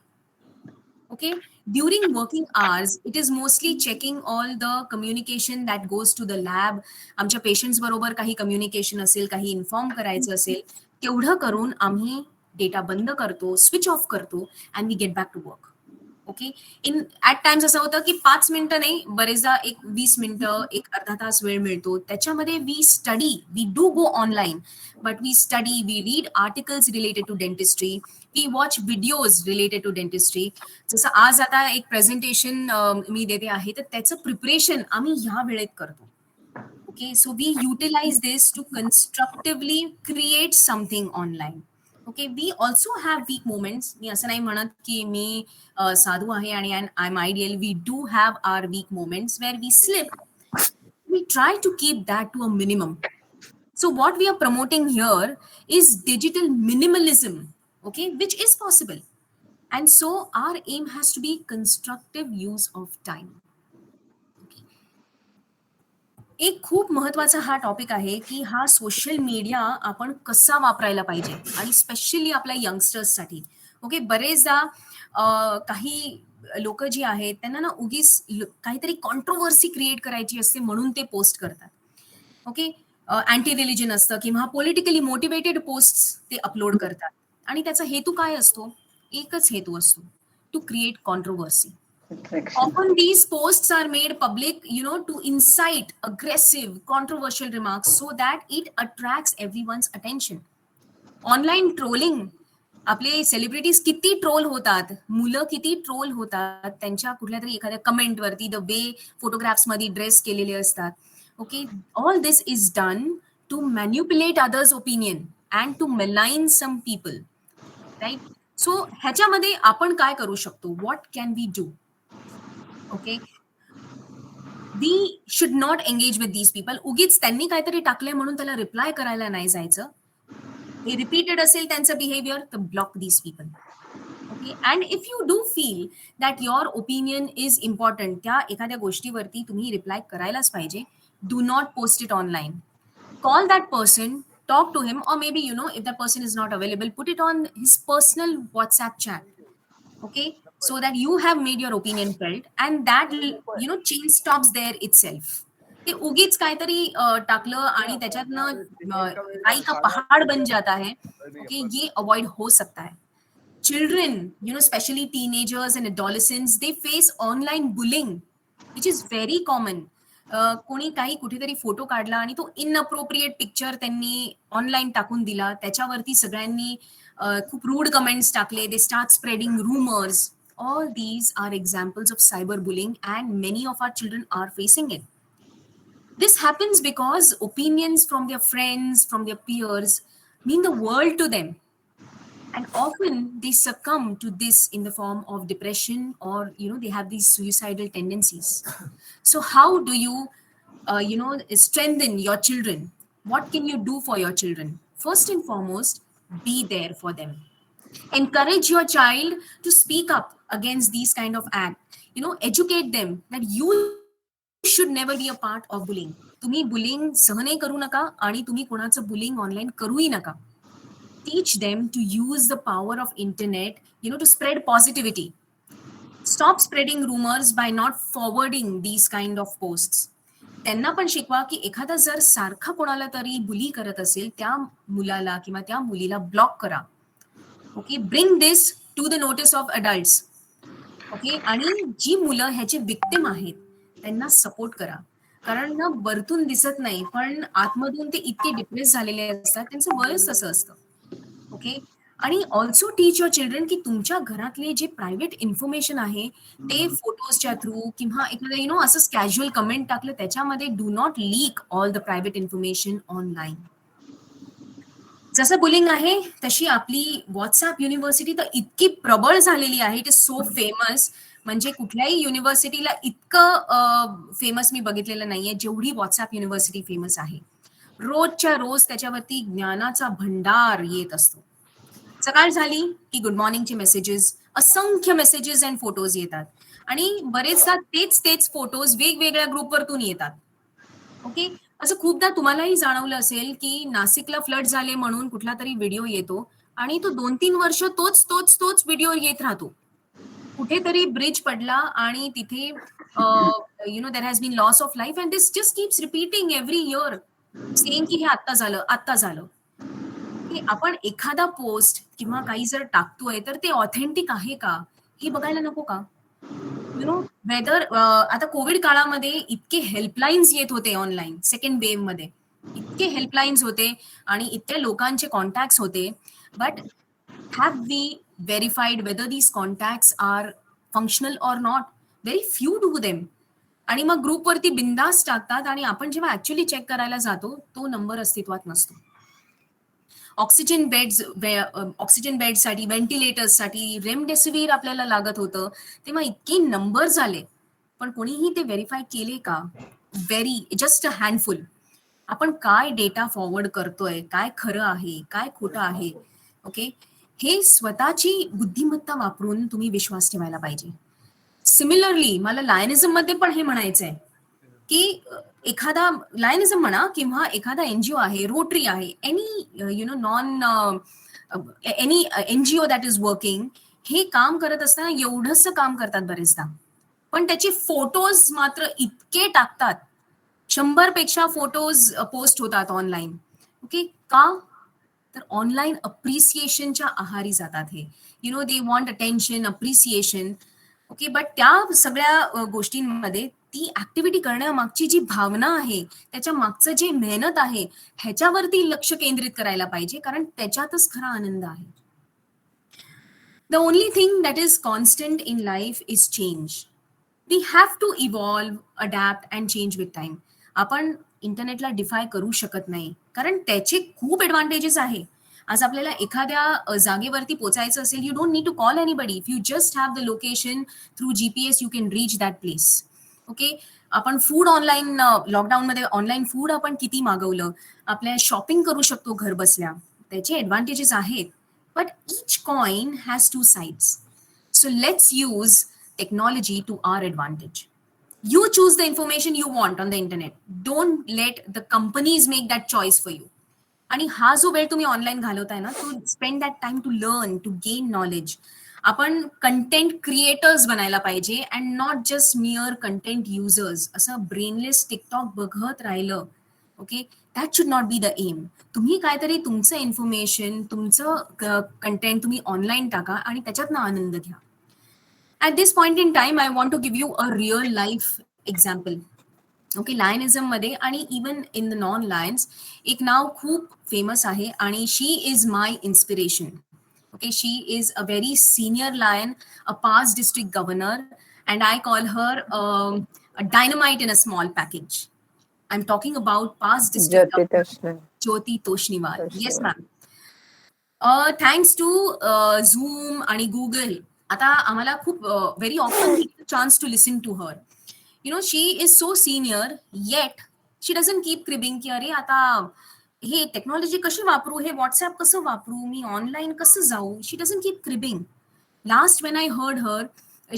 Okay, during working hours it is mostly checking all the communication that goes to the lab. आमच्या patients बरोबर काही communication असेल, काही inform करायचं असेल, तेवढं करून आम्ही डेटा बंद करतो, स्विच ऑफ करतो, and we get back to work. Okay, in at times असं होतं की 5 मिनिटं नाही, बरेचदा एक 20 मिनिटं, एक अर्धा तास वेळ मिळतो. त्याच्यामध्ये we study, we do go online, but we study, we read articles related to dentistry, we watch videos related to dentistry. जसं आज आता एक प्रेझेंटेशन मी देते आहे, तर त्याचं प्रिपरेशन आम्ही ह्या वेळेत करतो. Okay, so we utilize this to constructively create something online. Okay, we also have weak moments. मी असं नाही म्हणत की मी साधू आहे आणि I am ideal. We do have our weak moments where we slip. We try to keep that to a minimum. So what we are promoting here is digital minimalism, okay, which is possible. And so our aim has to be constructive use of time. एक खूप महत्वाचा हा topic आहे की हा social media आपण कसा वापरायला पाहिजे, आणि स्पेशली आपल्या यंगस्टर्ससाठी. ओके, बरेचदा काही लोक जी आहेत त्यांना ना उगीच काहीतरी कॉन्ट्रोवर्सी क्रिएट करायची असते म्हणून ते पोस्ट करतात. ओके, अँटी रिलिजन असतं किंवा पॉलिटिकली मोटिवेटेड पोस्ट ते अपलोड करतात, आणि त्याचा हेतू काय असतो? एकच हेतू असतो, to create controversy. Often these posts are made public, to incite aggressive, controversial remarks so that it attracts everyone's attention. Online trolling आपले सेलिब्रिटीज किती ट्रोल होतात, मुलं किती ट्रोल होतात त्यांच्या कुठल्या तरी एखाद्या कमेंटवरती, द वे फोटोग्राफ्स मध्ये ड्रेस केलेले असतात. Okay, all this is done to manipulate others opinion and to malign some people, right? So ह्याच्यामध्ये आपण काय करू शकतो? What can we do? Okay, we should not engage with these people. उगीच त्यांनी काहीतरी टाकलंय म्हणून त्याला रिप्लाय करायला नाही जायचं. हे रिपीटेड असेल त्यांचं बिहेवियर तर block these people. Okay, and if you do feel that your opinion is important, त्या एखाद्या गोष्टीवरती तुम्ही रिप्लाय करायलाच पाहिजे, do not post it online. Call that person, talk to him, or maybe, if that person is not available, put it on his personal WhatsApp chat. Okay, so that you have made your opinion felt, and that change stops there itself. ते उगीच काहीतरी टाकलं आणि त्याच्यातनं राई का पहाड़ बन जाता है. ओके, ये अवॉइड हो सकता है. Children, especially teenagers and adolescents, they face online bullying, which is very common. कोणी काही कुठेतरी फोटो काढला आणि तो इनअप्रोप्रिएट पिक्चर त्यांनी ऑनलाईन टाकून दिला, त्याच्यावरती सगळ्यांनी खूप रूड कमेंट्स टाकले, they start spreading rumors. All these are examples of cyberbullying, and many of our children are facing it. This happens because opinions from their friends, from their peers, mean the world to them. And often they succumb to this in the form of depression, or they have these suicidal tendencies. So how do you strengthen your children? What can you do for your children? First and foremost, be there for them. Encourage your child to speak up against these kind of act. Educate them that you should never be a part of bullying. तुम्ही bullying सहनही करू नका आणि तुम्ही कोणाचं bullying online करूही नका. Teach them to use the power of internet, to spread positivity. Stop spreading rumors by not forwarding these kind of posts. त्यांना पण शिकवा की एखादा जर सारखा कोणाला तरी बुली करत असेल, त्या मुलाला किंवा त्या मुलीला ब्लॉक करा. Okay, bring this to the notice of adults. Okay, आणि जी मुलं ह्याचे विक्टिम आहेत त्यांना सपोर्ट करा. कारण ना वरतून दिसत नाही, पण आतमधून ते इतके डिप्रेस झालेले असतात, त्यांचं वयच तसं असतं. ओके, आणि ऑल्सो टीच युअर चिल्ड्रन की तुमच्या घरातले जे प्रायव्हेट इन्फॉर्मेशन आहे ते फोटोजच्या थ्रू किंवा एखादं असंच कॅज्युअल कमेंट टाकलं त्याच्यामध्ये, do not leak all the private information online. जसं बुलिंग आहे तशी आपली व्हॉट्सअप युनिव्हर्सिटी तर इतकी प्रबळ झालेली आहे, इट इज सो फेमस. म्हणजे कुठल्याही युनिव्हर्सिटीला इतकं फेमस मी बघितलेलं नाहीये जेवढी व्हॉट्सअप युनिव्हर्सिटी फेमस आहे. रोजच्या रोज त्याच्यावरती ज्ञानाचा भंडार येत असतो. सकाळ झाली की गुड मॉर्निंगचे मेसेजेस, असंख्य मेसेजेस अँड फोटोज येतात, आणि बरेचदा तेच फोटोज वेगवेगळ्या ग्रुपवरतून येतात. ओके, असं खूपदा तुम्हालाही जाणवलं असेल की नाशिकला फ्लड झाले म्हणून कुठला तरी व्हिडिओ येतो आणि तो 2-3 वर्ष तोच व्हिडिओ येत राहतो. कुठेतरी ब्रिज पडला आणि तिथे there has been loss of life, and this just keeps repeating every year, same की हे आत्ता झालं. आपण एखादा पोस्ट किंवा काही जर टाकतोय तर ते ऑथेंटिक आहे का हे बघायला नको का? वेदर आता कोविड काळामध्ये इतके हेल्पलाईन्स येत होते ऑनलाईन, सेकंड वेव्ह मध्ये इतके हेल्पलाईन्स होते आणि इतके लोकांचे कॉन्टॅक्ट्स होते, but have we verified whether these contacts are functional or not? Very few do them. आणि मग ग्रुपवरती बिंदास टाकतात आणि आपण जेव्हा ऍक्च्युअली चेक करायला जातो तो नंबर अस्तित्वात नसतो. ऑक्सिजन बेडसाठी, व्हेंटिलेटर्ससाठी रेमडेसिवीर आपल्याला लागत होतं, तेव्हा इतके नंबर झाले, पण कोणीही ते व्हेरीफाय केले का? Just a handful. आपण काय डेटा फॉरवर्ड करतोय, काय खरं आहे, काय खोटं आहे, ओके, हे स्वतःची बुद्धिमत्ता वापरून तुम्ही विश्वास ठेवायला पाहिजे. सिमिलरली मला लायनिझम मध्ये पण हे म्हणायचंय की एखादा लायनिझम म्हणा किंवा एखादा एनजीओ आहे, रोटरी आहे, any NGO that is working, हे काम करत असताना एवढंच काम करतात बरेचदा, पण त्याचे फोटोज मात्र इतके टाकतात, 100 पेक्षा फोटोज पोस्ट होतात ऑनलाईन. ओके, का? तर ऑनलाईन अप्रिसिएशनच्या आहारी जातात हे. They want attention, appreciation. Okay, but त्या सगळ्या गोष्टींमध्ये ती ऍक्टिव्हिटी करण्यामागची जी भावना आहे, त्याच्या मागचं जे मेहनत आहे, ह्याच्यावरती लक्ष केंद्रित करायला पाहिजे, कारण त्याच्यातच खरा आनंद आहे. The only thing that is constant in life is change. We have to evolve, adapt and change with time. आपण इंटरनेटला डिफाय करू शकत नाही, कारण त्याचे खूप ॲडव्हान्टेजेस आहे. आज आपल्याला एखाद्या जागेवरती पोचायचं असेल, you don't need to call anybody. If you just have the location through GPS, you can reach that place. Okay, आपण फूड ऑनलाईन, लॉकडाऊनमध्ये ऑनलाईन फूड आपण किती मागवलं, आपल्या शॉपिंग करू शकतो घर बसल्या. त्याचे ॲडव्हान्टेजेस आहेत, but each coin has two sides. So let's use technology to our advantage. You choose the information you want on the internet. Don't let the companies make that choice for you. आणि हा जो वेळ तुम्ही online घालवताय ना, to spend that time to learn, to gain knowledge. आपण content creators बनायला पाहिजे and not just mere content users. असं ब्रेनलेस टिकटॉक बघत राहिलं, okay, that should not be the aim. तुम्ही काहीतरी तुमचं इन्फॉर्मेशन, तुमचं कंटेंट तुम्ही ऑनलाईन टाका आणि त्याच्यातनं आनंद घ्या. At this point in time, I want to give you a real life example. Okay, Lionism मध्ये आणि even in the non lions एक नाव खूप फेमस आहे आणि she is my inspiration. Okay, she is a very senior lion, a past district governor, and I call her a dynamite in a small package. I am talking about past district Jyoti Toshniwal. Yes ma'am. Thanks to Zoom आणि Google आता आम्हाला खूप very often chance to listen to her. You know, she is so senior, yet she doesn't keep cribbing की अरे आता हे technology कशी वापरू, हे व्हॉट्सअप कसं वापरू, मी ऑनलाईन कसं जाऊ. She doesn't keep cribbing. Last when I heard her,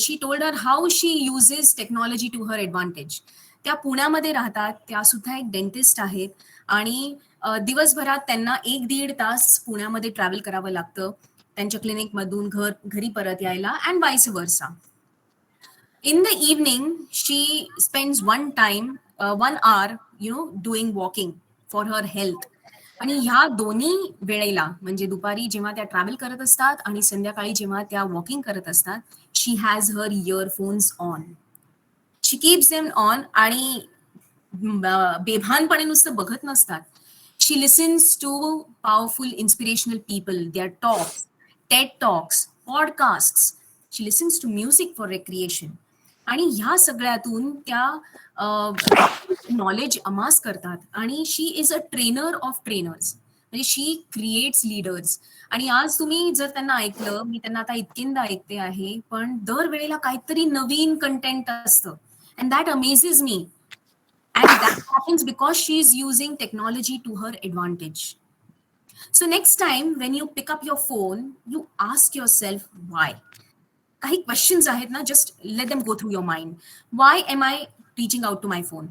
she told her how she uses technology to her advantage. त्या पुण्यामध्ये राहतात, त्या सुद्धा एक डेंटिस्ट आहेत आणि दिवसभरात त्यांना 1-1.5 तास पुण्यामध्ये ट्रॅव्हल करावं लागतं त्यांच्या क्लिनिकमधून घरी परत यायला अँड वाईस वर्सा. In the evening, she spends one hour, doing walking for her health. आणि ह्या दोन्ही वेळेला म्हणजे दुपारी जेव्हा त्या ट्रॅव्हल करत असतात आणि संध्याकाळी जेव्हा त्या वॉकिंग करत असतात, she has her earphones on. She keeps them on आणि बेभानपणे नुसतं बघत नसतात. She listens to powerful inspirational people, their talks, TED talks, podcasts. She listens to music for recreation. आणि ह्या सगळ्यातून त्या नॉलेज अमास करतात आणि she is a trainer of trainers. म्हणजे शी क्रिएट्स लीडर्स. आणि आज तुम्ही जर त्यांना ऐकलं, मी त्यांना आता इतकेंदा ऐकते आहे, पण दरवेळेला काहीतरी नवीन कंटेंट असतं and that amazes me. And that happens because she is using technology to her advantage. So next time when you pick up your phone, you ask yourself why. काही क्वेश्चन्स आहेत ना, just let them go through your mind. Why am I reaching out to my phone?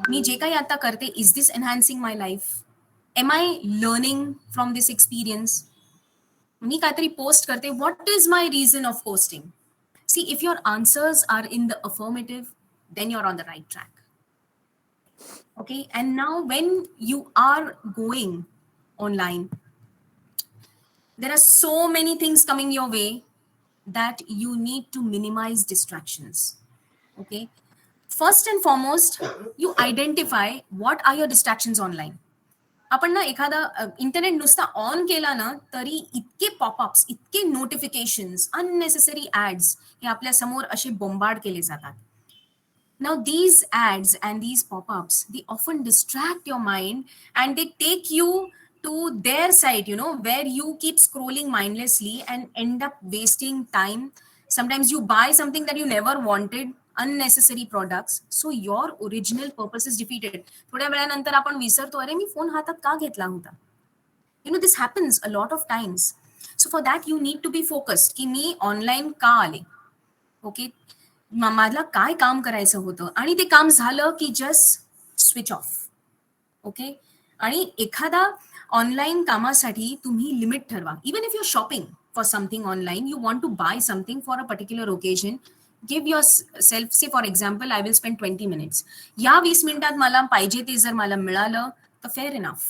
मी जे काही आता करते, is this enhancing my life? Am I learning from this experience? मी काहीतरी पोस्ट करते, what is my reason of posting? See, if your answers are in the affirmative, then you are on the right track. Okay, and now when you are going online, there are so many things coming your way that you need to minimize distractions. Okay, first and foremost, you identify what are your distractions online. आपण ना एखादा internet नुसता on केला ना तरी इतके popups, इतके notifications, unnecessary ads हे आपल्या समोर असे बोंबार्ड केले जातात. Now these ads and these pop-ups, they often distract your mind and they take you to their site, where you keep scrolling mindlessly and end up wasting time. Sometimes you buy something that you never wanted, unnecessary products. So your original purpose is defeated. थोड्या वेळानंतर आपण विसरतो, अरे मी phone हातात का घेतला होता? This happens a lot of times. So for that you need to be focused की मी ऑनलाईन का आले. ओके, मला काय काम करायचं होतं आणि ते काम झालं की जस्ट स्विच ऑफ. ओके, आणि एखादा ऑनलाईन कामासाठी तुम्ही लिमिट ठरवा. Even if you are shopping for something online, you want to buy something for a particular occasion, give your self, say for example, I will spend 20 minutes. या 20 मिनिटात मला पाहिजे ते जर मला मिळालं तर fair enough.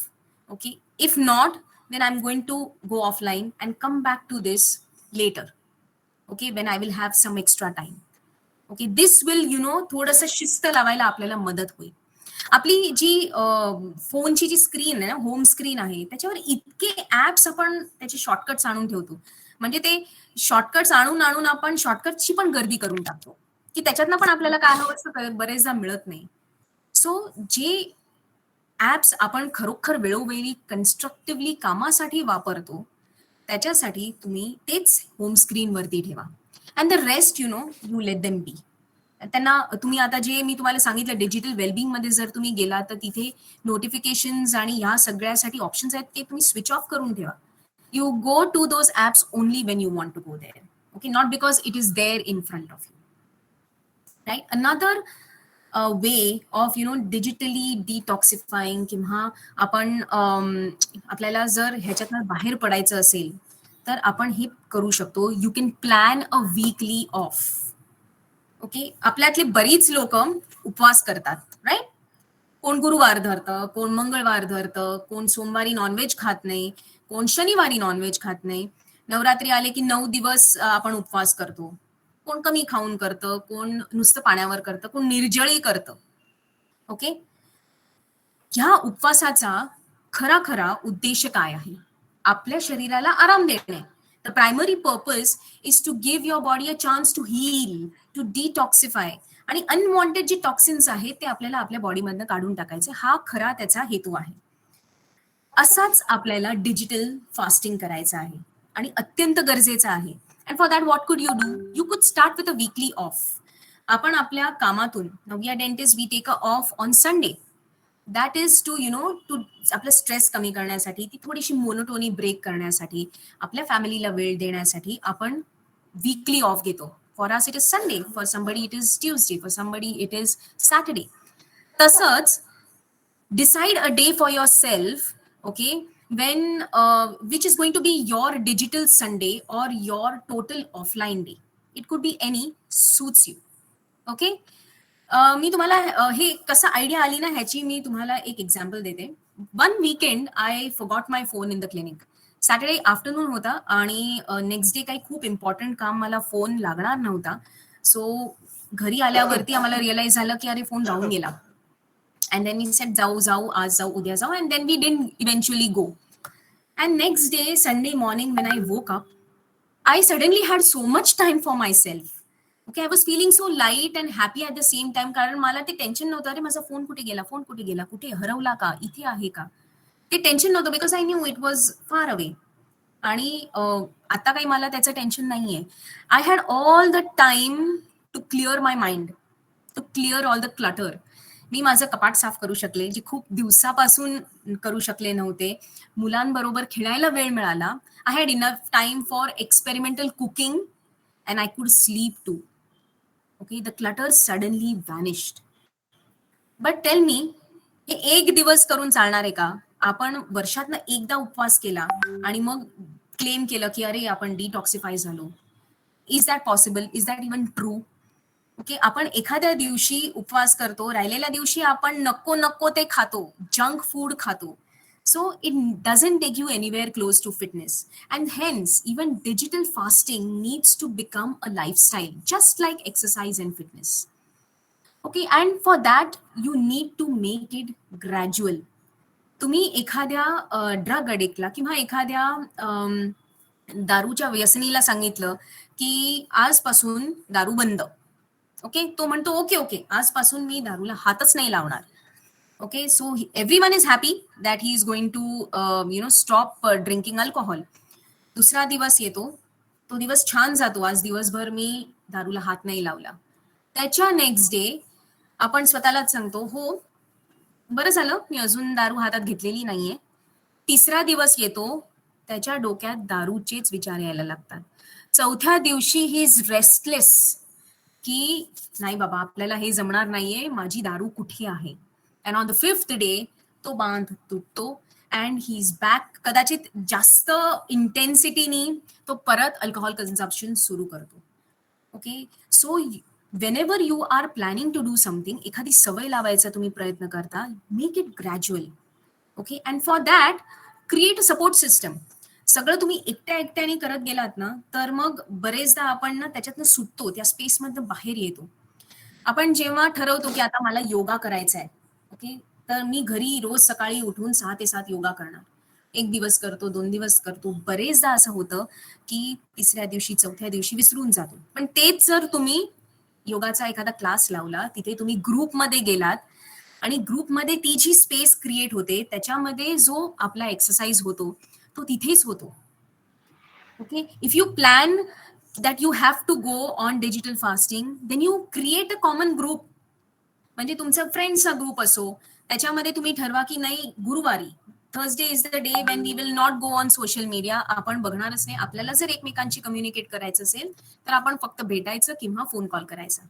Okay, if not, then I am going to go offline and come back to this later. Okay, when I will have some extra time. Okay, this will थोडंसं शिस्त लावायला आपल्याला मदत होईल. आपली जी फोनची जी स्क्रीन आहे ना, होम स्क्रीन आहे, त्याच्यावर इतके ऍप्स आपण त्याचे शॉर्टकट्स आणून ठेवतो. म्हणजे ते शॉर्टकट्स आणून आणून आपण शॉर्टकटची पण गर्दी करून टाकतो, की त्याच्यातनं पण आपल्याला काय हवं असं बरेचदा मिळत नाही. सो जे ऍप्स आपण खरोखर वेळोवेळी कन्स्ट्रक्टिव्हली कामासाठी वापरतो, त्याच्यासाठी तुम्ही तेच होम स्क्रीनवरती ठेवा. And the rest you let them बी. त्यांना तुम्ही आता जे मी तुम्हाला सांगितलं डिजिटल वेलबिंग मध्ये जर तुम्ही गेला तर तिथे नोटिफिकेशन्स आणि ह्या सगळ्यासाठी ऑप्शन्स आहेत ते तुम्ही स्विच ऑफ करून ठेवा. You go to those apps only when you want to go there. Okay, not because it is there in front of you. Right. Another way of digitally detoxifying किंवा आपण आपल्याला जर ह्याच्यातनं बाहेर पडायचं असेल तर आपण हे करू शकतो. You can plan a weekly off. Okay, आपल्यातले बरीच लोक उपवास करतात, राईट. कोण गुरुवार धरतं, कोण मंगळवार धरतं, कोण सोमवारी नॉनव्हेज खात नाही, कोण शनिवारी नॉनव्हेज खात नाही. नवरात्री आले की 9 दिवस आपण उपवास करतो. कोण कमी खाऊन करतं, कोण नुसतं पाण्यावर करतं, कोण निर्जळी करतं. ओके, ह्या उपवासाचा खरा उद्देश काय आहे? आपल्या शरीराला आराम देणे. The primary purpose is to give your body a chance to heal, to detoxify. आणि अनवॉन्टेड जे टॉक्सिन्स आहेत ते आपल्याला आपल्या बॉडीमधनं काढून टाकायचे, हा खरा त्याचा हेतू आहे. असाच आपल्याला डिजिटल फास्टिंग करायचं आहे आणि अत्यंत गरजेचं आहे. And for that what could you do? You could start with a weekly off. आपण आपल्या कामातून we are dentist, we take a off on Sunday. That is to to आपलं स्ट्रेस कमी करण्यासाठी, ती थोडीशी मोनोटोनी ब्रेक करण्यासाठी, आपल्या फॅमिलीला वेळ देण्यासाठी आपण वीकली ऑफ घेतो. For us it is Sunday, for somebody it is Tuesday, for somebody it is Saturday. तसंच decide a day for yourself, okay, when which is going to be your digital Sunday or your total offline day. It could be any, suits you. Okay. मी तुम्हाला हे कसं idea आली ना ह्याची मी तुम्हाला एक example देते. One weekend I forgot my phone in the clinic. Saturday afternoon होता आणि नेक्स्ट डे काही खूप इम्पॉर्टंट काम, मला फोन लागणार नव्हता. सो घरी आल्यावरती आम्हाला रिअलाइज झालं की अरे फोन राहून गेला. अँड देन वी सेड जाऊ आज जाऊ उद्या जाऊ, and then we didn't eventually go. And next day Sunday morning when I woke up, I suddenly had so much time for myself. Okay, I was feeling so light and happy at the same time. कारण मला ते tension नव्हतं, अरे माझा phone कुठे गेला, कुठे हरवला का, इथे आहे का, ते टेन्शन नव्हतं. Because I knew it was far away. आणि आता काही मला त्याचं टेन्शन नाहीये. I had all the time to clear my mind, to clear all the clutter. मी माझं कपाट साफ करू शकले, जे खूप दिवसापासून करू शकले नव्हते. मुलांबरोबर खेळायला वेळ मिळाला. I had enough time for experimental cooking and I could sleep too. Okay, the clutter suddenly vanished. But tell me, हे एक दिवस करून चालणार आहे का? आपण वर्षातनं एकदा उपवास केला आणि मग क्लेम केलं की अरे आपण डिटॉक्सिफाय झालो. Is that possible? Is that even true? Okay, आपण एखाद्या दिवशी उपवास करतो, राहिलेल्या दिवशी आपण नको ते खातो, जंक फूड खातो. So it doesn't take you anywhere close to fitness. And hence, even digital fasting needs to become a lifestyle, just like exercise and fitness. Okay, and for that, you need to make it gradual. तुम्ही एखाद्या drug अडिक्टला किंवा एखाद्या दारूच्या व्यसनीला सांगितलं की आजपासून दारू बंद. ओके, तो म्हणतो ओके आजपासून मी दारूला हातच नाही लावणार. Okay, so everyone is happy that he is going to stop drinking alcohol. दुसरा दिवस येतो, तो दिवस छान जातो, आज दिवसभर मी दारूला हात नाही लावला. त्याच्या नेक्स्ट डे आपण स्वतःलाच सांगतो हो बरं झालं मी अजून दारू हातात घेतलेली नाहीये. तिसरा दिवस येतो, त्याच्या डोक्यात दारूचेच विचार यायला लागतात. चौथ्या दिवशी ही इज रेस्टलेस की नाही बाबा आपल्याला हे जमणार नाहीये, माझी दारू कुठे आहे. And on the fifth day, तो बांध तुटतो and he is back. कदाचित जास्त इंटेन्सिटीनी तो परत अल्कोहोल कन्झम्पशन सुरू करतो. Okay, so whenever you are planning to do something, एखादी सवय लावायचा तुम्ही प्रयत्न करता, make it gradual. Okay, and for that, create a support system. सगळं तुम्ही एकट्याने करत गेलात ना तर मग बरेचदा आपण ना त्याच्यातनं सुटतो, त्या स्पेसमधनं बाहेर येतो. आपण जेव्हा ठरवतो की आता मला योगा करायचा आहे, ओके, तर मी घरी रोज सकाळी उठून 6 ते 7 योगा करणार. 1 दिवस करतो, 2 दिवस करतो, बरेचदा असं होतं की 3ऱ्या दिवशी 4थ्या दिवशी विसरून जातो. पण तेच जर तुम्ही योगाचा एखादा क्लास लावला, तिथे तुम्ही ग्रुपमध्ये गेलात आणि ग्रुपमध्ये ती जी स्पेस क्रिएट होते, त्याच्यामध्ये जो आपला एक्सरसाइज होतो तो तिथेच होतो. Okay, if you plan that you have to go on digital fasting, then you create a common group. म्हणजे तुमचा फ्रेंड्सचा ग्रुप असो, त्याच्यामध्ये तुम्ही ठरवा की नाही गुरुवारी Thursday is the day when we will not go on social media. आपण बघणारच नाही. आपल्याला जर एकमेकांशी कम्युनिकेट करायचं असेल तर आपण फक्त भेटायचं किंवा फोन कॉल करायचा.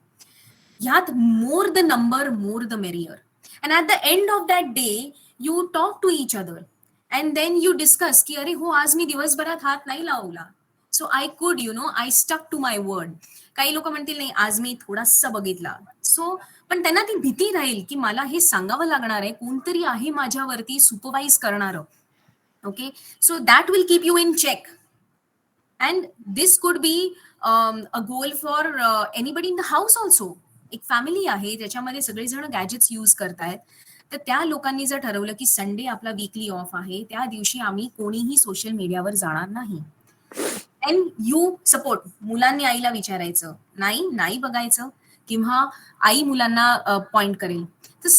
ह्यात more the number more the merrier. And at the end of that day you talk to each other and then you discuss की अरे हो, आज मी दिवसभरात हात नाही लावला, so I could I stuck to my word. काही लोक म्हणतील नाही आज मी थोडासा बघितला, सो पण त्यांना ती भीती राहील की मला हे सांगावं लागणार आहे, कोणतरी आहे माझ्यावरती सुपरवाइज करणारं. Okay, so that will keep you in check. And this could be a goal for anybody in the house also. एक फॅमिली आहे ज्याच्यामध्ये सगळेजण गॅजेट्स यूज करतायत, तर त्या लोकांनी जर ठरवलं की संडे आपला वीकली ऑफ आहे, त्या दिवशी आम्ही कोणीही सोशल मीडियावर जाणार नाही. And you support. मुलांनी आईला विचारायचं नाही बघायचं, किंवा आई मुलांना पॉइंट करेल. तर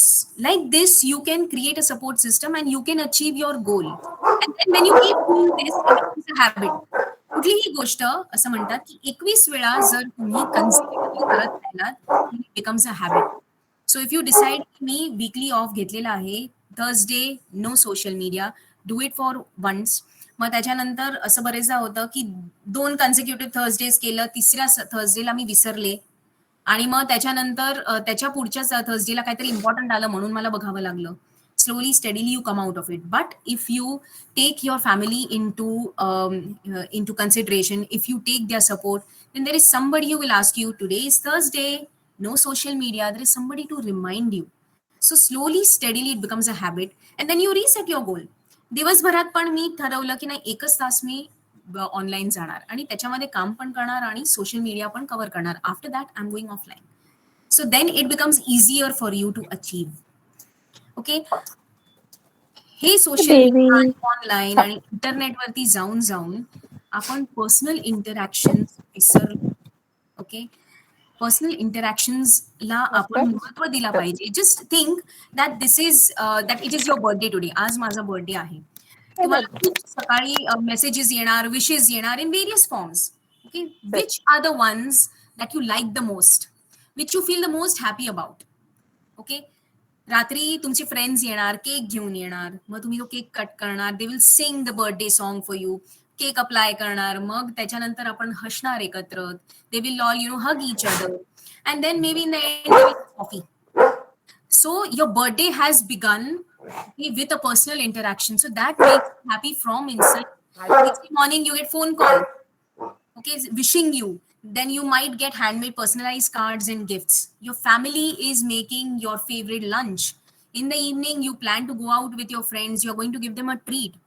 like this you can create a support system and you can achieve your goal. And then when you keep doing this it is a habit. कुठलीही गोष्ट असं म्हणतात की 21 वेळा जर तुम्ही कन्सिक्युटिव्हली करत राहिलात, it becomes a habit. So if you decide की मी वीकली ऑफ घेतलेला आहे, Thursday no social media, do it for once. मग त्याच्यानंतर असं बरेचदा होतं की 2 कन्सिक्युटिव्ह थर्सडेज केलं, 3ऱ्या थर्सडेला मी विसरले आणि मग त्याच्यानंतर त्याच्या पुढच्याच थर्सडेला काहीतरी इम्पॉर्टंट आलं म्हणून मला बघावं लागलं. Slowly steadily you come out of it. But if you take your family into consideration, if you take their support, then there is somebody who will ask you, today is Thursday, no social media. There is somebody to remind you. So slowly steadily it becomes a habit and then you reset your goal. दिवसभरात पण मी ठरवलं की नाही 1 तास मी online जाणार आणि त्याच्यामध्ये काम पण करणार आणि सोशल मीडिया पण कव्हर करणार. After that I am going offline. So then it becomes easier for you to achieve. Okay, हे सोशल ऑनलाईन आणि इंटरनेटवरती जाऊन आपण पर्सनल इंटरॅक्शन विसरलो. ओके, पर्सनल इंटरॅक्शन्सला आपण महत्व दिला पाहिजे. Just think that that it is your birthday today. आज माझा बर्थडे आहे. तुम्हाला खूप सकाळी मेसेजेस येणार, विशेस येणार in various forms. Okay, which are the ones that you like the most, which you feel the most happy about. Okay, रात्री तुमचे फ्रेंड्स येणार, केक घेऊन येणार, मग तुम्ही तो केक कट करणार, they will sing the birthday song for you, cake apply करणार, मग त्याच्यानंतर आपण हसणार एकत्र. They will all hug each other and then maybe in the end coffee. So your birthday has begun with a personal interaction, so that makes you happy from inside. Next morning you get phone call, okay, wishing you. Then you might get handmade personalized cards and gifts. Your family is making your favorite lunch. In the evening you plan to go out with your friends, you're going to give them a treat.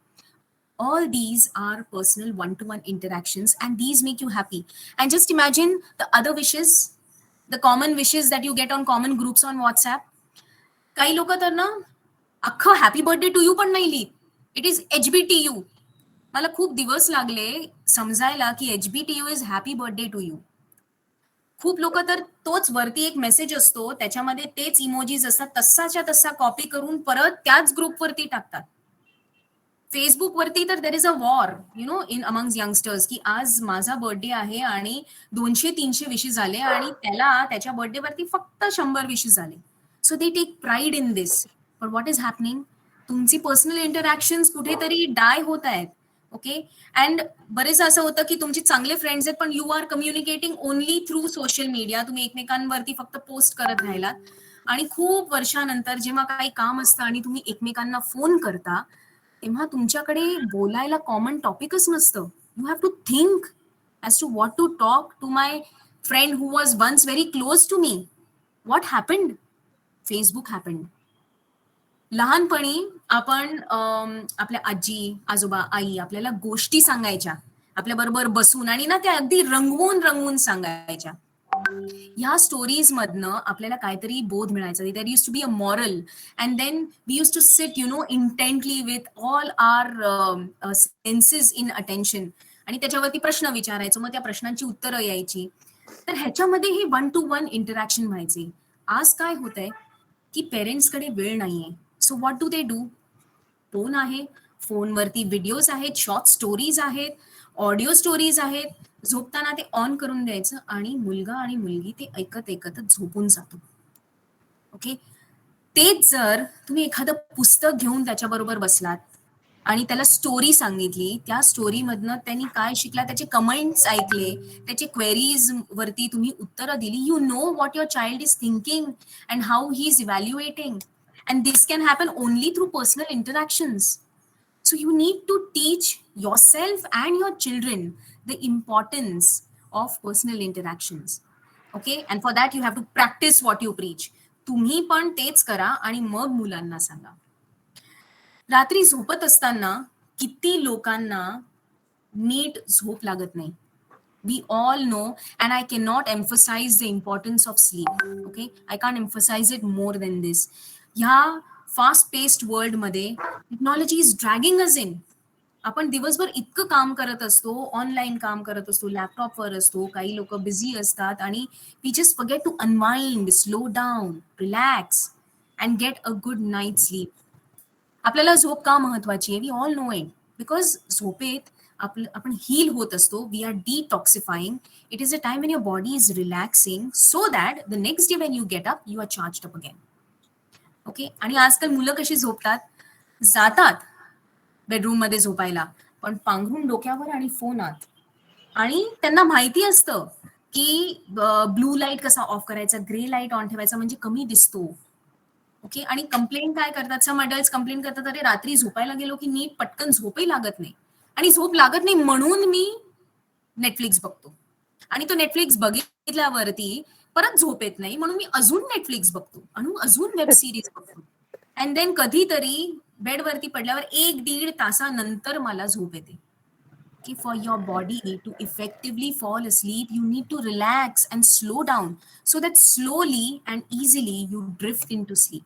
All these are personal one-to-one interactions and these make you happy. And just imagine the other wishes, the common wishes that you get on common groups on WhatsApp. काही लोक तर ना अख्खं happy birthday to you पण नाही लिहित. It is HBTU. मला खूप दिवस लागले समजायला की HBTU is happy birthday to you. खूप लोक तर तोच वरती एक मेसेज असतो त्याच्यामध्ये तेच इमोजीज असतात, तसाच्या तसा कॉपी करून परत त्याच ग्रुपवरती टाकतात. फेसबुकवरती तर देर is a war in amongst youngsters की आज माझा बर्थडे आहे आणि 200-300 विशेस झाले आणि त्याच्या बर्थडेवरती फक्त 100 विशेस झाले. So they take pride in this. But what is happening, तुमची पर्सनल इंटरॅक्शन्स कुठेतरी डाय होत आहेत. ओके, अँड बरेच असं होतं की तुमचे चांगले फ्रेंड्स आहेत पण you are communicating only through social media. तुम्ही एकमेकांवरती फक्त पोस्ट करत राहिलात आणि खूप वर्षानंतर जेव्हा काही काम असतं आणि तुम्ही एकमेकांना फोन करता तेव्हा तुमच्याकडे बोलायला कॉमन टॉपिकच नसतं. You have to think as to what to talk to my friend who was once very close to me. What happened? Facebook happened. लहानपणी आपण आपल्या आजी आजोबा आई आपल्याला गोष्टी सांगायच्या आपल्या बरोबर बसून आणि ना त्या अगदी रंगवून सांगायच्या. ह्या स्टोरीज मधनं आपल्याला काहीतरी बोध मिळायचा. There used to be a moral and then we used to sit intently with all our senses in attention आणि त्याच्यावरती प्रश्न विचारायचो, मग त्या प्रश्नांची उत्तरं यायची. तर ह्याच्यामध्ये हे 1-to-1 इंटरॅक्शन व्हायचे. आज काय होतंय की पेरेंट्सकडे वेळ नाहीये. So what do they do? Phone आहे, फोनवरती व्हिडिओज आहेत, शॉर्ट स्टोरीज आहेत, ऑडिओ स्टोरीज आहेत. झोपताना ते ऑन करून द्यायचं आणि मुलगा आणि मुलगी ते ऐकत ऐकतच झोपून जातो. ओके, तेच जर तुम्ही एखादं पुस्तक घेऊन त्याच्याबरोबर बसलात आणि त्याला स्टोरी सांगितली, त्या स्टोरीमधनं त्यांनी काय शिकला, त्याचे कमेंट्स ऐकले, त्याचे क्वेरीज वरती तुम्ही उत्तरं दिली, you know what your child is thinking and how he is evaluating. And this can happen only through personal interactions. So you need to teach yourself and your children the importance of personal interactions. Okay, and for that you have to practice what you preach. तुम्ही पण तेच करा आणि मग मुलांना सांगा. रात्री झोपत असताना किती लोकांना नीट झोप लागत नाही. We all know, and I cannot emphasize the importance of sleep. Okay, I can't emphasize it more than this. ह्या फास्ट पेस्ड वर्ल्ड मध्ये technology is dragging us in. आपण दिवसभर इतकं काम करत असतो, ऑनलाईन काम करत असतो, लॅपटॉपवर असतो, काही लोक बिझी असतात आणि we just forget to unwind, slow down, relax and get a good night sleep. आपल्याला झोप का महत्वाची आहे? We all know it. Because झोपेत आपण हील होत असतो. We are detoxifying. It is a time when your body is relaxing so that the next day when you get up you are charged up again. Okay, आणि आजकाल मुलं कशी झोपतात? जातात बेडरूम मध्ये झोपायला, पण पांघरून डोक्यावर आणि फोनात. आणि त्यांना माहिती असतं की ब्लू लाईट कसा ऑफ करायचा, ग्रे लाईट ऑन ठेवायचा म्हणजे कमी दिसतो. ओके, आणि कंप्लेंट काय करतात, सम अडल्ट्स कंप्लेंट करतात, अरे रात्री झोपायला गेलो की नीट पटकन झोपही लागत नाही. आणि झोप लागत नाही म्हणून मी नेटफ्लिक्स बघतो, आणि तो नेटफ्लिक्स बघितल्यावरती परत झोप येत नाही म्हणून मी अजून नेटफ्लिक्स बघतो आणि अजून वेब सिरीज बघतो. अँड देन कधीतरी बेडवरती पडल्यावर 1-1.5 तासानंतर मला झोप येते. की for your body to effectively fall asleep you need to relax and slow down so that slowly and easily you drift into sleep.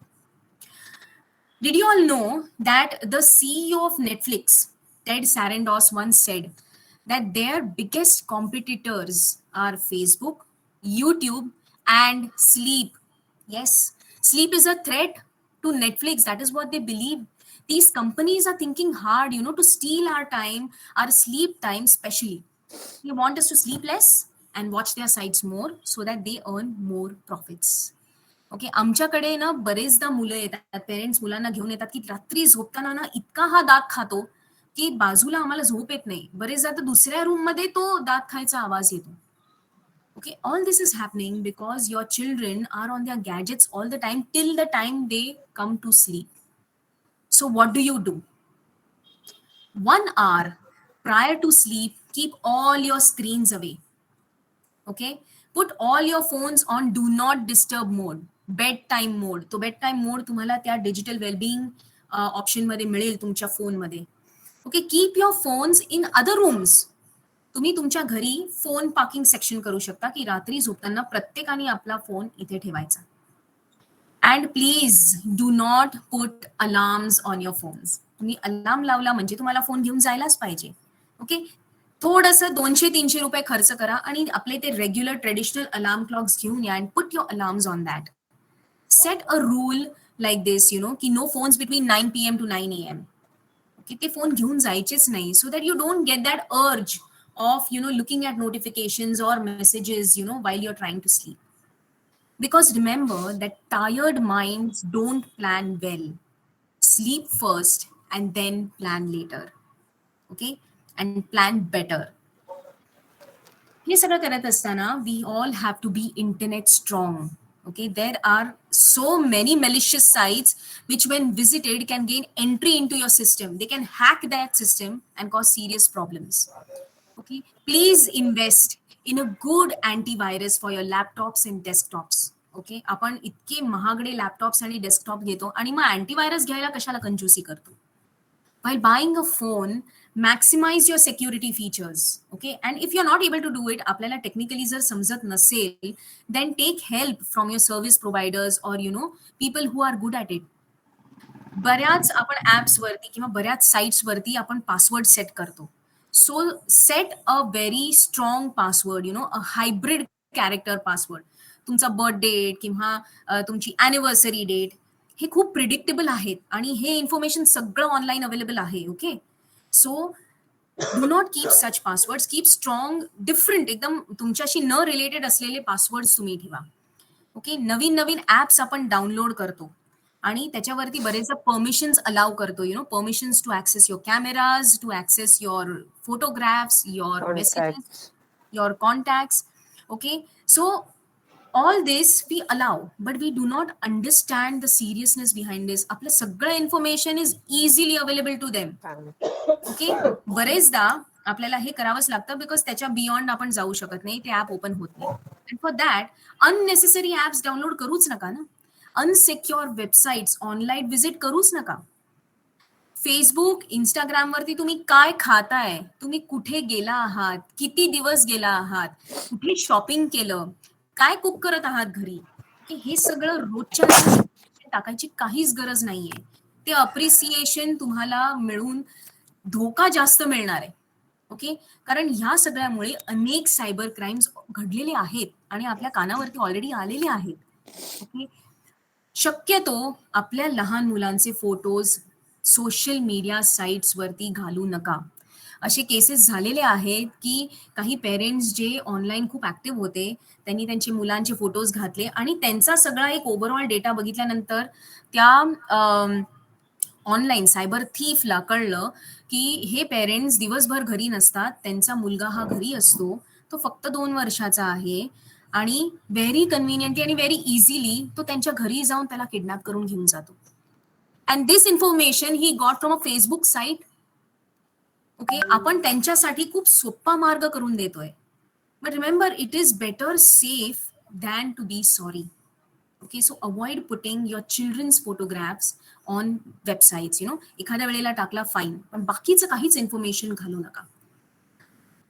Did you all know that the CEO of Netflix, Ted Sarandos, once said that their biggest competitors are Facebook, YouTube, and sleep. Yes, sleep is a threat to Netflix. That is what they believe. These companies are thinking hard, to steal our time, our sleep time especially. They want us to sleep less and watch their sites more so that they earn more profits. Okay, आमच्याकडे ना बरेचदा मुलं येतात, parents मुलांना घेऊन येतात की रात्री झोपताना ना इतका हा दात खातो की बाजूला आम्हाला झोप येत नाही. बरेचदा तर दुसऱ्या रूम मध्ये तो दात खायचा आवाज येतो. Okay, all this is happening because your children are on their gadgets all the time till the time they come to sleep. So what do? 1 hour prior to sleep, keep all your screens away. Okay, put all your phones on do not disturb mode, bedtime mode. तो bedtime mode तुम्हाला त्या digital wellbeing option मध्ये मिळेल तुमच्या phone मध्ये. Okay, keep your phones in other rooms. तुम्ही तुमच्या घरी फोन पार्किंग सेक्शन करू शकता की रात्री झोपताना प्रत्येकाने आपला फोन इथे ठेवायचा. And please do not put alarms on your phones. तुम्ही अलार्म लावला म्हणजे तुम्हाला फोन घेऊन जायलाच पाहिजे. ओके, थोडंसं 200-300 रुपये खर्च करा आणि आपले ते रेग्युलर ट्रेडिशनल अलार्म क्लॉक्स घेऊन या and put your alarms on that. Set a rule like this, की no phones between 9 PM to 9 AM. Okay, ते फोन घेऊन जायचेच नाही so that you don't get that urge of looking at notifications or messages while you're trying to sleep. Because remember that tired minds don't plan well. Sleep first and then plan later. Okay, and plan better. हे सगळं करत असताना we all have to be internet strong. Okay, there are so many malicious sites which when visited can gain entry into your system. They can hack that system and cause serious problems. Okay, please invest in a good antivirus for your laptops and desktops. Okay, आपण इतके महागडे laptops आणि desktop घेतो आणि मग antivirus घ्यायला कशाला कंजूसी करतो. while buying a phone, maximize your security features. Okay, and if you're not able to do it, आपल्याला technically जर समजत नसेल, then take help from your service providers or people who are good at it. बऱ्याच आपण apps वरती किंवा बऱ्याच sites वरती आपण पासवर्ड सेट करतो. So set a very strong password, a hybrid character password. तुमचा बर्थ डेट किंवा तुमची अॅनिव्हर्सरी डेट हे खूप प्रिडिक्टेबल आहेत आणि हे इन्फॉर्मेशन सगळं ऑनलाईन अवेलेबल आहे. Okay, so do not keep such passwords, keep strong different एकदम तुमच्याशी न रिलेटेड असलेले पासवर्ड्स तुम्ही ठेवा. ओके, नवीन नवीन ऍप्स आपण डाउनलोड करतो आणि त्याच्यावरती बरेचदा परमिशन्स अलाउ करतो, permissions to access your cameras, to access your photographs, your messages, your contacts. Okay, so all this we allow, but we do not understand the seriousness behind this. आपलं सगळं information is easily available to them. Okay, बरेचदा आपल्याला हे करावंच लागतं because त्याच्या beyond आपण जाऊ शकत नाही, ते ऍप ओपन होत नाही. And for that unnecessary apps download करूच नका ना. अनसिक्युअर वेबसाईट्स ऑनलाईन व्हिजिट करूच नका. फेसबुक, इंस्टाग्राम वरती तुम्ही काय खाताय, तुम्ही कुठे गेला आहात, किती दिवस गेला आहात, कुठे शॉपिंग केलं, काय कुक करत आहात घरी, हे सगळं रोजच्या टाकायची काहीच गरज नाहीये. ते अप्रिसिएशन तुम्हाला मिळून धोका जास्त मिळणार आहे. ओके, कारण ह्या सगळ्यामुळे अनेक सायबर क्राईम्स घडलेले आहेत आणि आपल्या कानावरती ऑलरेडी आलेले आहेत. ओके, शक्यतो आपल्या लहान मुलांचे फोटोज सोशल मीडिया साइट्स वरती घालू नका. असे केसेस झालेले आहेत की काही पेरेंट्स जे ऑनलाईन खूप ऍक्टिव्ह होते त्यांनी त्यांचे मुलांचे फोटोज घातले आणि त्यांचा सगळा एक ओव्हरऑल डेटा बघितल्यानंतर त्या ऑनलाईन सायबर थीफला कळलं की हे पेरेंट्स दिवसभर घरी नसतात, त्यांचा मुलगा हा घरी असतो, तो फक्त 2 वर्षाचा आहे आणि व्हेरी कन्व्हिनियंटली आणि व्हेरी इझिली तो त्यांच्या घरी जाऊन त्याला किडनॅप करून घेऊन जातो. And this information he got from a Facebook site. Okay, आपण त्यांच्यासाठी खूप सोपा मार्ग करून देतोय. But remember, it is better safe than to be sorry. Okay, so avoid putting your children's photographs on websites. एखाद्या वेळेला टाकला फाईन, पण बाकीचं काहीच इन्फॉर्मेशन घालू नका.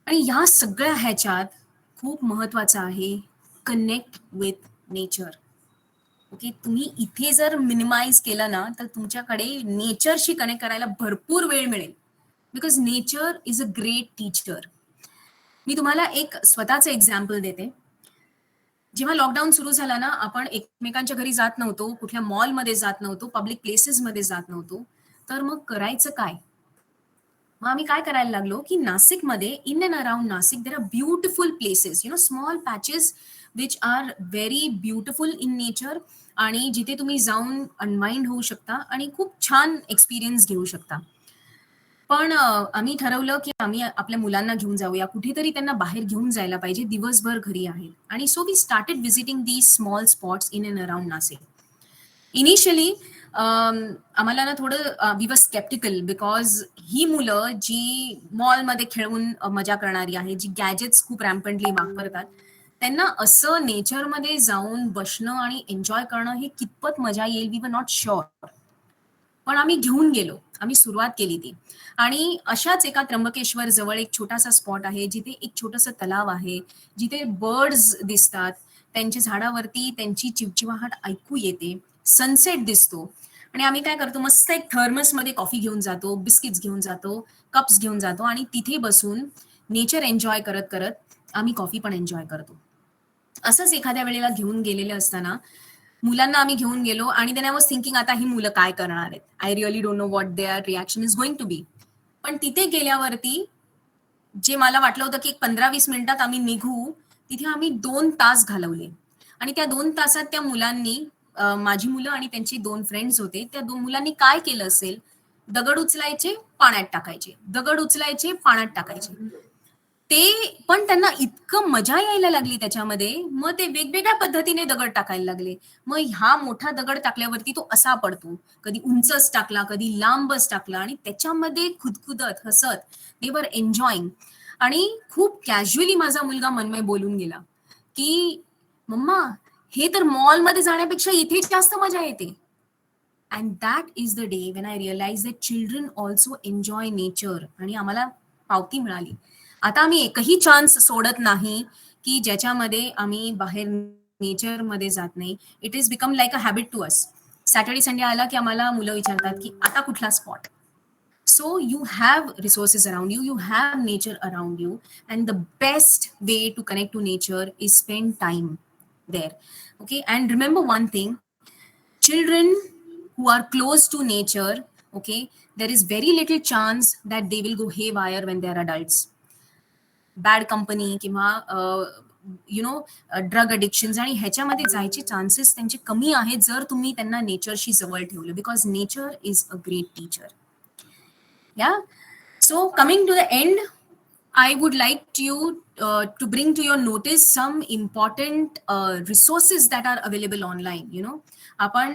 आणि या सगळ्या ह्याच्यात खूप महत्वाचं आहे कनेक्ट विथ नेचर. ओके, तुम्ही इथे जर मिनिमाइज केलं ना तर तुमच्याकडे नेचरशी कनेक्ट करायला भरपूर वेळ मिळेल. Because nature is a great teacher. मी तुम्हाला एक स्वतःचं एक्झाम्पल देते. जेव्हा लॉकडाऊन सुरू झाला ना, आपण एकमेकांच्या घरी जात नव्हतो, कुठल्या मॉलमध्ये जात नव्हतो, पब्लिक प्लेसेसमध्ये जात नव्हतो, तर मग करायचं काय? मग आम्ही काय करायला लागलो की नाशिकमध्ये, in and around Nashik, there are beautiful places, small patches which are very beautiful in nature आणि जिथे तुम्ही जाऊन अनवाइंड होऊ शकता आणि खूप छान एक्सपिरियन्स घेऊ शकता. पण आम्ही ठरवलं की आम्ही आपल्या मुलांना घेऊन जाऊया, कुठेतरी त्यांना बाहेर घेऊन जायला पाहिजे, दिवसभर घरी आहेत. आणि so we started visiting these small spots in and around Nashik. Initially आम्हाला ना थोडं we were sceptical because he मुलं जी मॉलमध्ये खेळून मजा करणारी आहे, जी गॅजेट्स खूप रॅम्पंटली वापरतात, त्यांना असं नेचरमध्ये जाऊन बसणं आणि एन्जॉय करणं हे कितपत मजा येईल, वी वर नॉट शुअर. पण आम्ही घेऊन गेलो, आम्ही सुरुवात केली ती. आणि अशाच एका त्र्यंबकेश्वर जवळ एक छोटासा स्पॉट आहे जिथे एक छोटंसं तलाव आहे, जिथे बर्ड्स दिसतात, त्यांच्या झाडावरती त्यांची चिवचिवाहट ऐकू येते, सनसेट दिसतो. आणि आम्ही काय करतो, मस्त एक थर्मसमध्ये कॉफी घेऊन जातो, बिस्किट्स घेऊन जातो, कप्स घेऊन जातो आणि तिथे बसून नेचर एन्जॉय करत करत आम्ही कॉफी पण एन्जॉय करतो. असंच एखाद्या वेळेला घेऊन गेलेले असताना मुलांना आम्ही घेऊन गेलो आणि देन आय वॉज थिंकिंग, आता ही मुलं काय करणार आहेत, I really don't know what their reaction is going to be. पण तिथे गेल्यावरती जे मला वाटलं होतं की 15-20 मिनिटात आम्ही निघू, तिथे आम्ही 2 तास घालवले. आणि त्या 2 तासात त्या मुलांनी, माझी मुलं आणि त्यांचे 2 फ्रेंड्स होते, त्या 2 मुलांनी काय केलं असेल, दगड उचलायचे, पाण्यात टाकायचे, दगड उचलायचे, पाण्यात टाकायचे. ते पण त्यांना इतकं मजा यायला लागली त्याच्यामध्ये, मग ते वेगवेगळ्या पद्धतीने दगड टाकायला लागले. मग हा मोठा दगड टाकल्यावरती तो असा पडतो, कधी उंचच टाकला, कधी लांबच टाकला आणि त्याच्यामध्ये खुदखुदत हसत दे वर एन्जॉईंग. आणि खूप कॅज्युअली माझा मुलगा मनमय बोलून गेला की मम्मा, हे तर मॉलमध्ये जाण्यापेक्षा इथे जास्त मजा येते. And that is the day when I realized that children also enjoy nature. आणि आम्हाला पावती मिळाली. आता आम्ही एकही चान्स सोडत नाही की ज्याच्यामध्ये आम्ही बाहेर नेचरमध्ये जात नाही. It is become like a habit to us. Saturday Sunday आला की आम्हाला मुलं विचारतात की आता कुठला spot. So you have resources around you, you have nature around you, and the best way to connect to nature is spend time there. Okay, and remember one thing, children who are close to nature, okay, there is very little chance that they will go haywire when they are adults. Bad company किंवा drug अडिक्शन्स आणि ह्याच्यामध्ये जायचे chances त्यांचे कमी आहेत जर तुम्ही त्यांना नेचरशी जवळ ठेवलं, because nature is a great teacher. Yeah. So coming to the end, I would like you to bring to your notice some important resources that are available online. आपण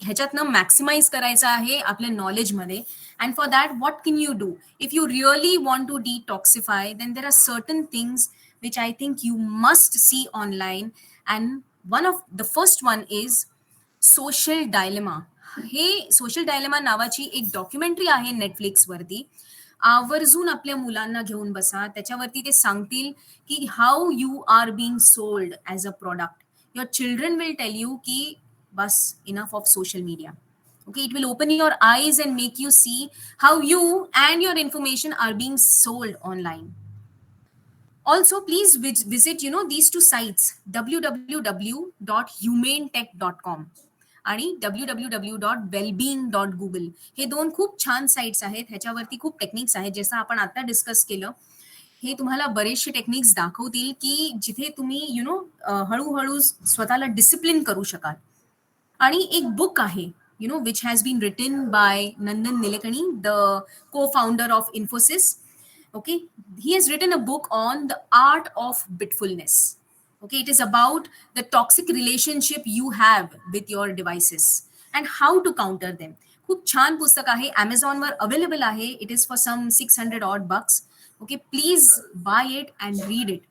ह्याच्यातनं मॅक्सिमाइज करायचं आहे आपल्या नॉलेजमध्ये. And for that what can you do? If you really want to detoxify, then there are certain things which I think you must see online. And one of the first one is social dilemma. हे social dilemma नावाची एक documentary आहे नेटफ्लिक्सवरती. आवर्जून आपल्या मुलांना घेऊन बसा. त्याच्यावरती ते सांगतील की how you are being sold as a product. Your children will tell you की बस enough of social media. Okay, it will open your eyes and make you see how you and your information are being sold online. Also, please visit these two sites, www.humanetech.com आणि www.wellbeing.google. हे दोन खूप छान sites आहेत. ह्याच्यावरती खूप techniques आहेत, जसं आपण आता डिस्कस केलं. हे तुम्हाला बरेचसे टेक्निक्स दाखवतील की जिथे तुम्ही हळूहळू स्वतःला डिसिप्लिन करू शकाल. आणि एक बुक आहे which has been written by Nandan Nilekani, the co-founder of Infosys. Okay, he has written a book on the art of bitfulness. Okay, it is about the toxic relationship you have with your devices and how to counter them. खूप छान पुस्तक आहे, Amazon वर available आहे. It is for some $600 odd bucks. Okay, please buy it and read it.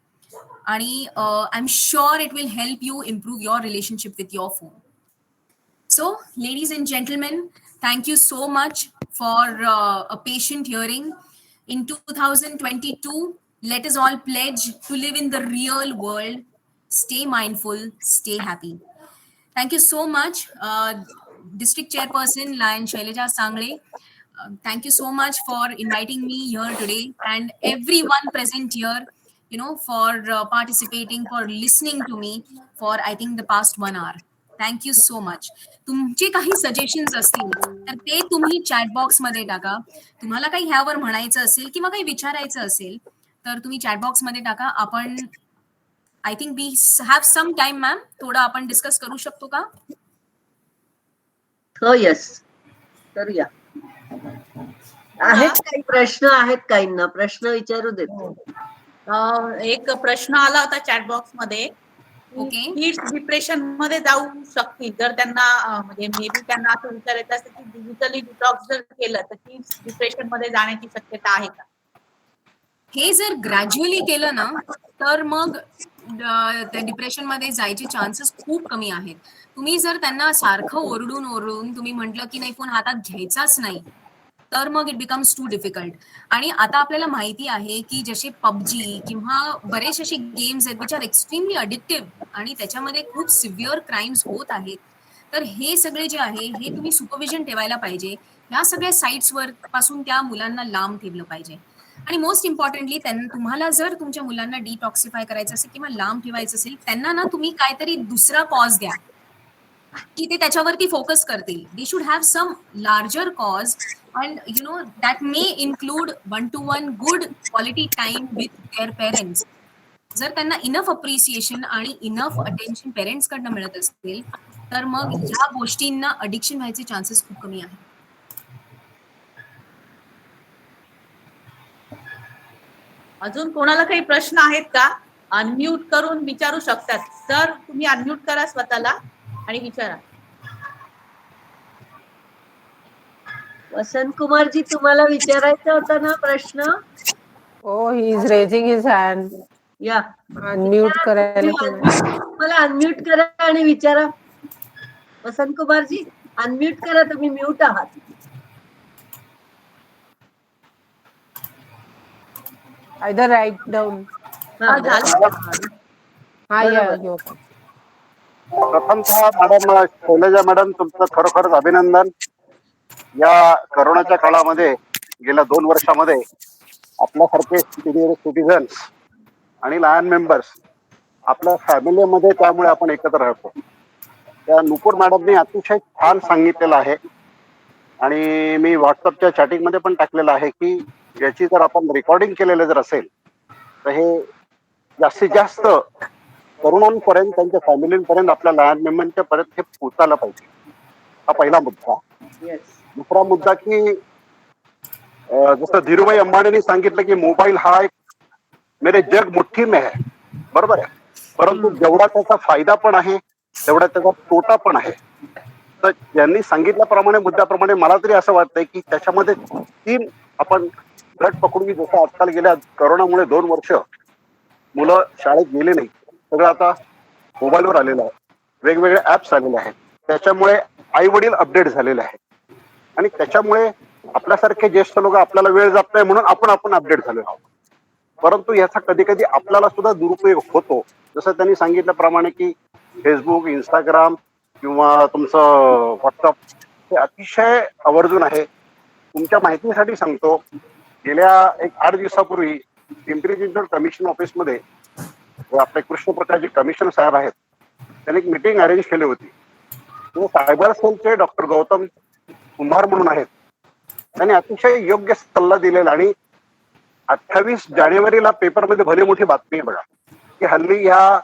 आणि I'm sure it will help you improve your relationship with your phone. So, ladies and gentlemen, thank you so much for a patient hearing. In 2022, let us all pledge to live in the real world. Stay mindful, stay happy. Thank you so much, District Chairperson Lion Shailaja Sangre. Thank you so much for inviting me here today, and everyone present here, for participating, for listening to me for I think the past 1 hour. Thank you so much. तुमचे काही suggestions असतील तर ते तुम्ही chatbox मध्ये टाका. तुम्हाला काही ह्यावर म्हणायचं असेल किंवा काही विचारायचं असेल तर तुम्ही चॅटबॉक्स मध्ये टाका. आपण I think we have some time ma'am, थोडं आपण डिस्कस करू शकतो का? हो, यस, करूया. आहेत काही प्रश्न? आहेत काहींना प्रश्न विचारू देत. एक प्रश्न आला होता चॅटबॉक्स मध्ये. ओके, किड्स डिप्रेशन मध्ये जाऊ शकतील जर त्यांना म्हणजे मे बी त्यांना असं विचारायचं असेल की डिजिटली डिटॉक्स जर केलं तर किड्स डिप्रेशन मध्ये जाण्याची शक्यता आहे का? हे जर ग्रॅज्युअली केलं ना तर मग त्या डिप्रेशन मध्ये जायचे चान्सेस खूप कमी आहेत. तुम्ही जर त्यांना सारखं ओरडून तुम्ही म्हटलं की नाही फोन हातात घ्यायचाच नाही तर मग इट बिकम्स टू डिफिकल्ट. आणि आता आपल्याला माहिती आहे की जसे पबजी किंवा बरेच असे गेम्स आहेत विच आर एक्स्ट्रीमली अडिक्टिव्ह आणि त्याच्यामध्ये खूप सिव्हिअर क्राईम्स होत आहेत. तर हे सगळे जे आहे हे तुम्ही सुपरविजन ठेवायला पाहिजे. ह्या सगळ्या साईट्सवर पासून त्या मुलांना लांब ठेवलं पाहिजे. आणि मोस्ट इम्पॉर्टंटली तुम्हाला जर तुमच्या मुलांना डिटॉक्सिफाय करायचं असेल किंवा लांब ठेवायचं असेल त्यांना ना तुम्ही काहीतरी दुसरा कॉज द्या की ते त्याच्यावरती फोकस करतील. They should have some larger cause and that may include 1-to-1 good quality time with their parents. जर त्यांना इनफ अप्रिसिएशन आणि इनफ अटेन्शन पेरेंट्स कडनं मिळत असतील तर मग ह्या गोष्टींना अडिक्शन व्हायचे चान्सेस खूप कमी आहेत. अजून कोणाला काही प्रश्न आहेत का? अनम्यूट करून विचारू शकतात. सर तुम्ही अनम्यूट करा स्वतःला आणि विचारा. वसंत कुमारजी, तुम्हाला विचारायचा होता ना प्रश्न? Oh, he is raising his hand. या, Unmute करायला. मला अनम्यूट करा आणि विचारा. वसंत कुमारजी. अनम्यूट करा, तुम्ही म्यूट आहात. Either write down. हा, Yeah, you can. प्रथमतः मॅडम शैलजा मॅडम, तुमचं खरोखरच अभिनंदन. या करोनाच्या काळामध्ये गेल्या 2 वर्षामध्ये आपल्यासारखे सिनियर सिटीजन्स आणि लहान मेंबर्स आपल्या फॅमिलीमध्ये, त्यामुळे आपण एकत्र राहतो. त्या नुपूर मॅडमने अतिशय छान सांगितलेलं आहे आणि मी व्हॉट्सअपच्या चॅटिंगमध्ये पण टाकलेलं आहे की याची जर आपण रेकॉर्डिंग केलेलं जर असेल तर हे जास्तीत जास्त तरुणांपर्यंत, त्यांच्या फॅमिलीपर्यंत, आपल्या लहान मेंबरच्या पर्यंत हे पोचायला पाहिजे. हा पहिला मुद्दा. दुसरा मुद्दा की जसं धीरूभाई अंबानींनी सांगितलं की मोबाईल हा एक मेरे जग मुठ्ठी में है, बरोबर आहे. परंतु जेवढा त्याचा फायदा पण आहे तेवढा त्याचा तोटा पण आहे. तर त्यांनी सांगितल्याप्रमाणे, मुद्द्याप्रमाणे मला तरी असं वाटतंय की त्याच्यामध्ये 3 आपण गट पकडून, की जसं आजकाल गेल्या करोनामुळे 2 वर्ष मुलं शाळेत गेले नाही, सगळं आता मोबाईलवर आलेलं आहे, वेगवेगळे ऍप्स आलेले आहेत. त्याच्यामुळे आई वडील अपडेट झालेले आहेत आणि त्याच्यामुळे आपल्यासारखे ज्येष्ठ लोक, आपल्याला वेळ जात नाही म्हणून आपण अपडेट झालेलो आहोत. परंतु याचा कधी कधी आपल्याला सुद्धा दुरुपयोग होतो. जसं त्यांनी सांगितल्याप्रमाणे की फेसबुक, इंस्टाग्राम किंवा तुमचं व्हॉट्सअप हे अतिशय आवर्जून आहे. तुमच्या माहितीसाठी सांगतो, गेल्या 8 दिवसापूर्वी पिंपरी चिंचवड कमिशन ऑफिसमध्ये आपले कृष्णप्रकाशजी कमिशनर साहेब आहेत, त्यांनी एक मीटिंग अरेंज केली होती. सायबर सेलचे डॉक्टर गौतम कुंभार म्हणून आहेत, त्यांनी अतिशय योग्य सल्ला दिलेला. आणि 28 जानेवारीला पेपरमध्ये भली मोठी बातमी आहे बघा, की हल्ली ह्या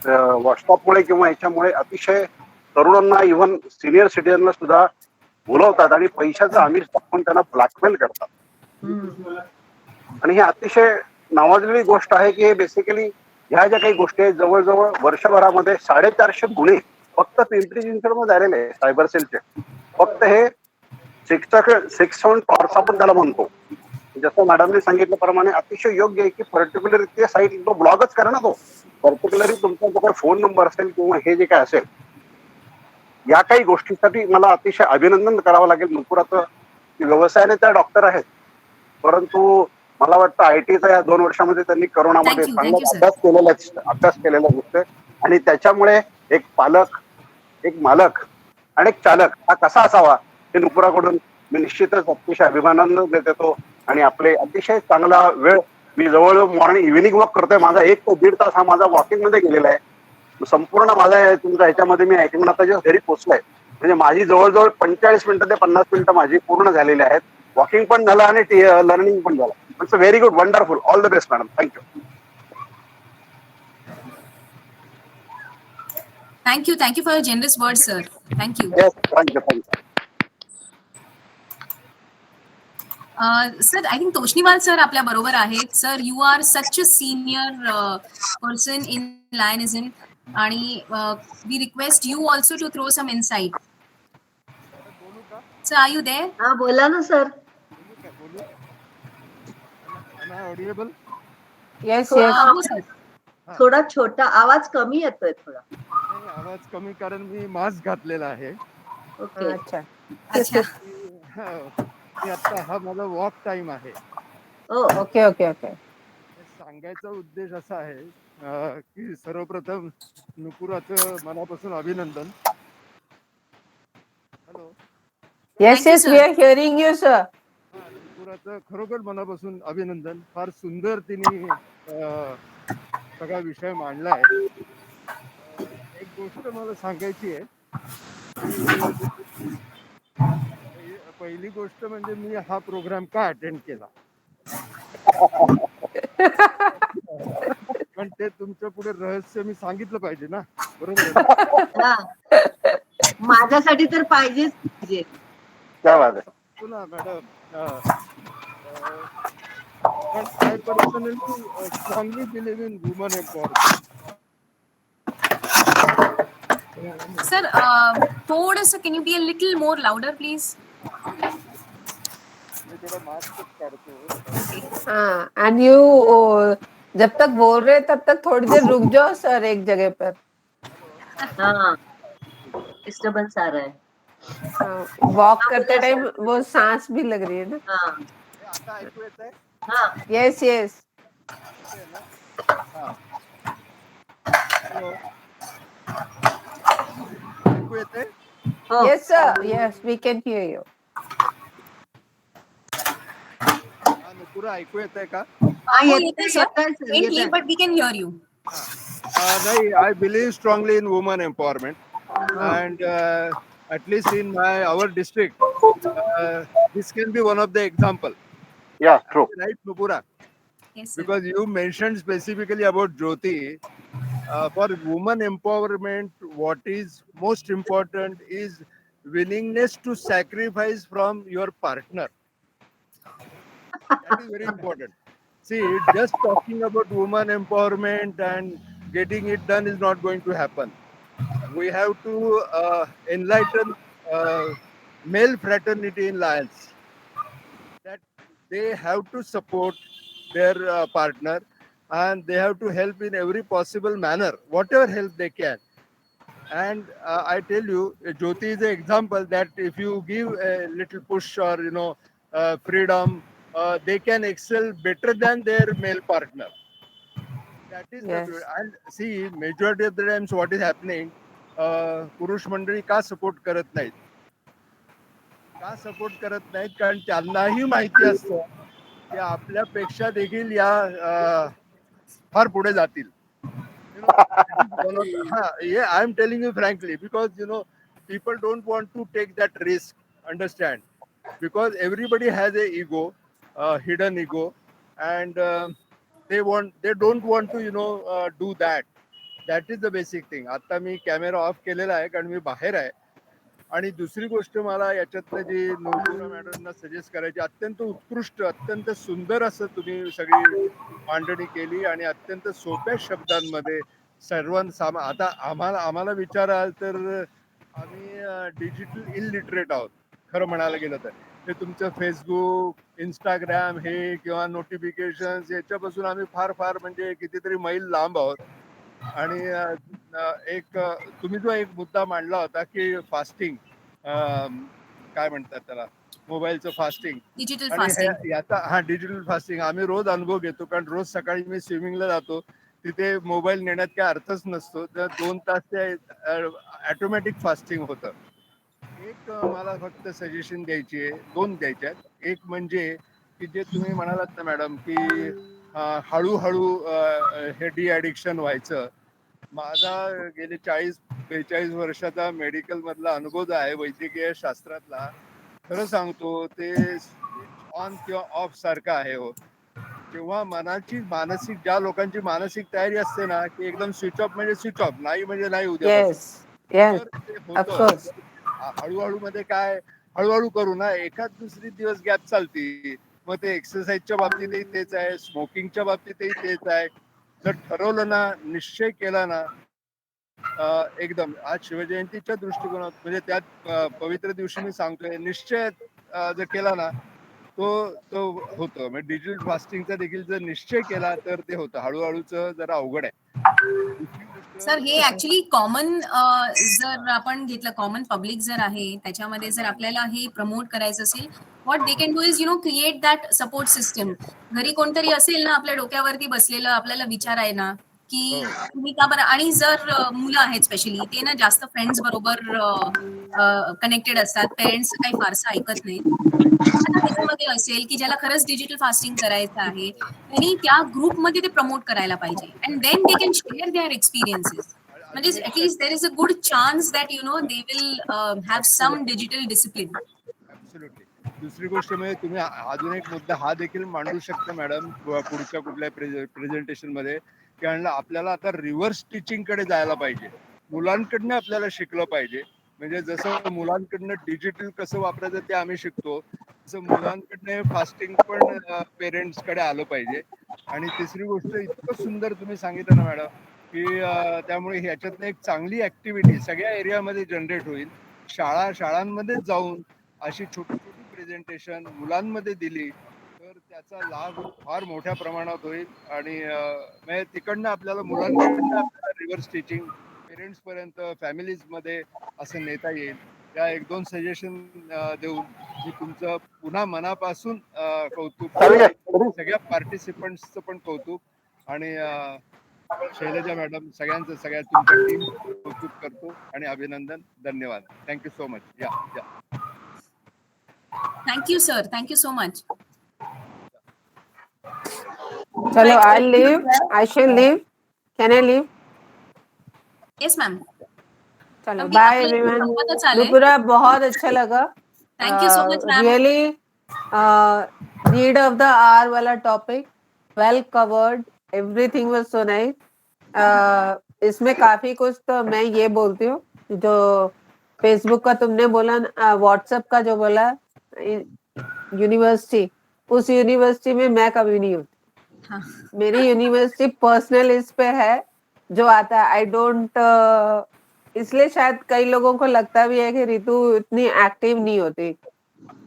व्हॉट्सअपमुळे किंवा याच्यामुळे अतिशय तरुणांना, इव्हन सिनियर सिटीजनला सुद्धा बोलवतात आणि पैशाचं आमिष दाखवून त्यांना ब्लॅकमेल करतात. आणि ही अतिशय नावाजलेली गोष्ट आहे की हे बेसिकली ह्या ज्या काही गोष्टी आहेत, जवळजवळ वर्षभरामध्ये 450 गुन्हे फक्त पिंपरी चिंचवडमध्ये आलेले आहे सायबर सेलचे. फक्त हे 6 टॉर्स आपण त्याला म्हणतो. जसं मॅडमने सांगितल्याप्रमाणे अतिशय योग्य आहे की पर्टिक्युलर ते साईट तो ब्लॉगच करा ना. तो पर्टिक्युलरली तुमचा जो काही फोन नंबर असेल किंवा हे जे काय असेल, या काही गोष्टीसाठी मला अतिशय अभिनंदन करावं लागेल नुपुराचं. व्यवसायाने त्या डॉक्टर आहेत, परंतु मला वाटतं आयटीचा या 2 वर्षामध्ये त्यांनी करोनामध्ये चांगला अभ्यास केलेला दिसतोय. आणि त्याच्यामुळे एक पालक, एक मालक आणि एक चालक हा कसा असावा हे नुपुराकडून मी निश्चितच अतिशय अभिमानानं देतो. आणि आपले अतिशय चांगला वेळ, मी जवळजवळ मॉर्निंग इव्हिनिंग वॉक करतोय. माझा 1 ते 1.5 तास हा माझा वॉकिंग मध्ये गेलेला आहे. संपूर्ण माझा तुमच्या ह्याच्यामध्ये मी ऐकून आता घरी पोहोचलोय. म्हणजे माझी जवळजवळ 45 मिनिटं ते 50 मिनिटं माझी पूर्ण झालेली आहेत. वॉकिंग पण झालं आणि लर्निंग पण झालं. It's very good, wonderful. All the best madam. Thank you. Thank you for your generous word sir. Thank you. Thank you. Sir, I think Toshniwal sir आपल्या बरोबर आहेत. Sir, you are such a senior person in Lionism आणि we request you also to throw some insight. Sir, are you there? हा, बोला ना sir. Audible? Yes. थोडा छोटा आवाज कमी येतोय थोडा. आवाज कमी कारण मी मास्क घातलेला आहे. ओके. अच्छा. आता हा माझा वॉक टाइम आहे. ओके. सांगायचा उद्देश असा आहे की सर्वप्रथम नुपुराचं मनापासून अभिनंदन. Hello. Yes, we are hearing you sir. नुपुराचं खरोखर मनापासून अभिनंदन. फार सुंदर तिने सगळा विषय मांडलाय. एक गोष्ट मला सांगायची आहे. पहिली गोष्ट म्हणजे मी हा प्रोग्राम का अटेंड केला, पण ते तुमच्या पुढे रहस्य मी सांगितलं पाहिजे ना, बरोबर? माझ्यासाठी तर पाहिजेच पाहिजे. Madam, I personally strongly believe in women empowerment. Sir, थोडंसं can you be a little more louder please? हाँ, and you जब तक बोल रहे तब तक थोड़ी देर रुक जाओ सर एक जगह पर. हाँ. डिस्टर्बेंस आ रहा है. वॉक हाँ, करते बोला टाइम सर. वो सांस भी लग रही है ना. हाँ आता ऐकू येत आहे? हाँ यस यस. येतंय ना? हा. हॅलो, ऐकू येतंय? हो yes sir. Yes we can hear you. हा, नुपुरा ऐकू येतंय का? हाँ हो येत येते आहे सर, येत आहे सर येत फेंटली आहे. But we can hear you. नाही, I believe strongly in women empowerment, and at least in our district, this can be one of the example. Yeah, true. Right, Nupura? Yes, sir. Because you mentioned specifically about Jyoti. For women empowerment, what is most important is willingness to sacrifice from your partner. That is very important. See, just talking about women empowerment and getting it done is not going to happen. We have to enlighten male fraternity in Lions that they have to support their partner, and they have to help in every possible manner, whatever help they can. And I tell you, Jyoti is an example that if you give a little push or freedom, they can excel better than their male partner. That is the beauty. Yes. And see, majority of the times what is happening, पुरुष मंडळी का support करत नाहीत? का support करत नाहीत? कारण त्यांनाही माहिती असतं की आपल्यापेक्षा देखील या फार पुढे जातील. Yeah, I'm telling you frankly, because people don't want to take that risk. Understand? Because everybody has a ego, hidden ego, and they don't want to do that. That is the basic thing. आता मी camera off केलेला आहे कारण मी बाहेर आहे. आणि दुसरी गोष्ट मला याच्यातलं जी नुपुरा मॅडमना सजेस्ट करायची, अत्यंत उत्कृष्ट, अत्यंत सुंदर असं तुम्ही सगळी मांडणी केली आणि अत्यंत सोप्या शब्दांमध्ये सर्वांसामा. आता आम्हाला विचाराल तर आम्ही डिजिटल इलिटरेट आहोत खरं म्हणायला गेलं तर. ते तुमचं फेसबुक, इंस्टाग्राम हे किंवा नोटिफिकेशन याच्यापासून आम्ही फार फार म्हणजे कितीतरी मैल लांब आहोत. आणि एक तुम्ही जो एक मुद्दा मांडला होता की फास्टिंग, काय म्हणतात त्याला, मोबाईलचं फास्टिंग, डिजिटल आणि फास्टिंग. याचा डिजिटल फास्टिंग आम्ही रोज अनुभव घेतो. कारण रोज सकाळी मी स्विमिंगला जातो, तिथे मोबाईल नेण्यात काय अर्थच नसतो. तर 2 तास ते ऑटोमॅटिक फास्टिंग होतं. एक मला फक्त सजेशन द्यायची आहे, 2 द्यायचे आहेत. एक म्हणजे की जे तुम्ही म्हणालात ना मॅडम की हळूहळू हे डी ॲडिक्शन व्हायचं. माझा गेले 40-42 वर्षाचा मेडिकल मधला अनुभव जो आहे वैद्यकीय शास्त्रातला, खरं सांगतो ते स्विच ऑन किंवा ऑफ सारखं आहे हो. जेव्हा मानसिक ज्या लोकांची मानसिक तयारी असते ना की एकदम स्विच ऑफ म्हणजे स्विच ऑफ, नाही म्हणजे नाही उद्यापासून, Yes. Yes. तर ते Of होतं. course. हळूहळू मध्ये काय, हळूहळू करू ना, एखाद दुसरी दिवस गॅप चालती. मग ते एक्सरसाइजच्या बाबतीतही तेच आहे, स्मोकिंगच्या बाबतीतही तेच आहे. जर ठरवलं ना, निश्चय केला ना, एकदम आज शिवजयंतीच्या दृष्टिकोनात म्हणजे त्यात पवित्र दिवशी मी सांगतोय, निश्चय जर केला ना, तो होतं. म्हणजे डिजिटल फास्टिंगचा देखील जर निश्चय केला तर ते होतं. हळूहळूच जरा अवघड आहे. दुसरी गोष्ट, सर हे ऍक्च्युली कॉमन जर आपण घेतलं, कॉमन पब्लिक जर आहे त्याच्यामध्ये जर आपल्याला हे प्रमोट करायचं असेल, what they can do is create that support system. घरी कोणतरी असेल ना आपल्या डोक्यावरती बसलेलं, आपल्याला विचार आहे ना की तुम्ही का बरं. आणि जर मुलं आहेत स्पेशली, ते ना जास्त फ्रेंड्स बरोबर कनेक्टेड असतात, पेरेंट्स काही फारसं ऐकत नाहीत. एखादा त्याच्यामध्ये असेल की ज्याला खरंच डिजिटल फास्टिंग करायचं आहे, त्यांनी त्या ग्रुपमध्ये ते प्रमोट करायला पाहिजे. And then they can share their experiences. म्हणजे at least there is a good chance that they will have some digital discipline. Absolutely. दुसरी गोष्ट म्हणजे तुम्ही अजून एक मुद्दा हा देखील मांडू शकता मॅडम पुढच्या कुठल्या प्रेझेंटेशन मध्ये, कारण आपल्याला आता रिव्हर्स टीचिंग कडे जायला पाहिजे. मुलांकडनं आपल्याला शिकलं पाहिजे. म्हणजे जसं मुलांकडनं डिजिटल कसं वापरायचं ते आम्ही शिकतो, तसं मुलांकडनं फास्टिंग पण पेरेंट्स कडे आलं पाहिजे. आणि तिसरी गोष्ट इतकं सुंदर तुम्ही सांगितलं ना मॅडम की त्यामुळे ह्याच्यातनं एक चांगली ऍक्टिव्हिटी सगळ्या एरियामध्ये जनरेट होईल. शाळांमध्ये जाऊन अशी छोटी छोटी प्रेझेंटेशन मुलांमध्ये दिली तर त्याचा लाभ फार मोठ्या प्रमाणात होईल. आणि म्हणजे तिकडनं आपल्याला मुलांकडनं आपल्याला रिव्हर्स टीचिंग पेरेंट्स पर्यंत फॅमिलीज मध्ये असं नेता येईल, या 1-2 सजेशन देऊन मी तुमचं पुन्हा मनापासून कौतुक करतो. सगळ्या पार्टिसिपंट्सचं पण कौतुक आणि शैलजा मॅडम सगळ्या तुमच्या टीम कौतुक करतो आणि अभिनंदन. धन्यवाद. Thank you so much. या thank you sir. Thank you so much. चलो, I'll leave. I shall leave. Can I leave? Yes ma'am. चलो, बाय एवरीवन. नुपुरा, बहुत अच्छा लगा. Thank you so much ma'am. Really need of the hour वाला topic, well covered, everything was so nice. इसमें काफी कुछ तो मैं ये बोलती हूँ, जो फेसबुक का तुमने बोला, व्हाट्सएप का जो बोला, यूनिवर्सिटी, उस यूनिवर्सिटी में मैं कभी नहीं होती. हाँ. मेरी यूनिवर्सिटी पर्सनल इस पे है जो आता है. आई डोंट, इसलिए शायद कई लोगों को लगता भी है कि रितु इतनी एक्टिव नहीं होती,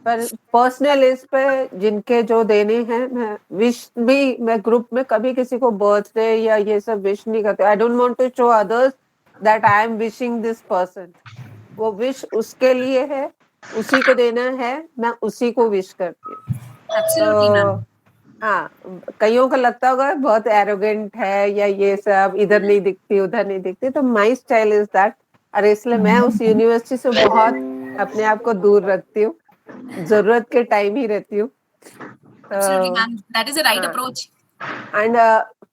पर पर्सनल इस पे जिनके जो देने हैं, मैं विश भी, मैं ग्रुप में कभी किसी को बर्थडे या ये सब विश नहीं करती. I don't want to show others that I am wishing this person. वो विश उसके लिए है, उसी को देना है, मैं उसी को विश करती हूँ. तो हाँ, कईयों को लगता होगा बहुत एरोगेंट है या ये सब, इधर नहीं दिखती उधर नहीं दिखती, तो माई स्टाइल इज दैट. अरे इसलिए मैं उस यूनिवर्सिटी से बहुत अपने आप को दूर रखती हूँ, जरूरत के टाइम ही रहती हूँ. That is a right approach. And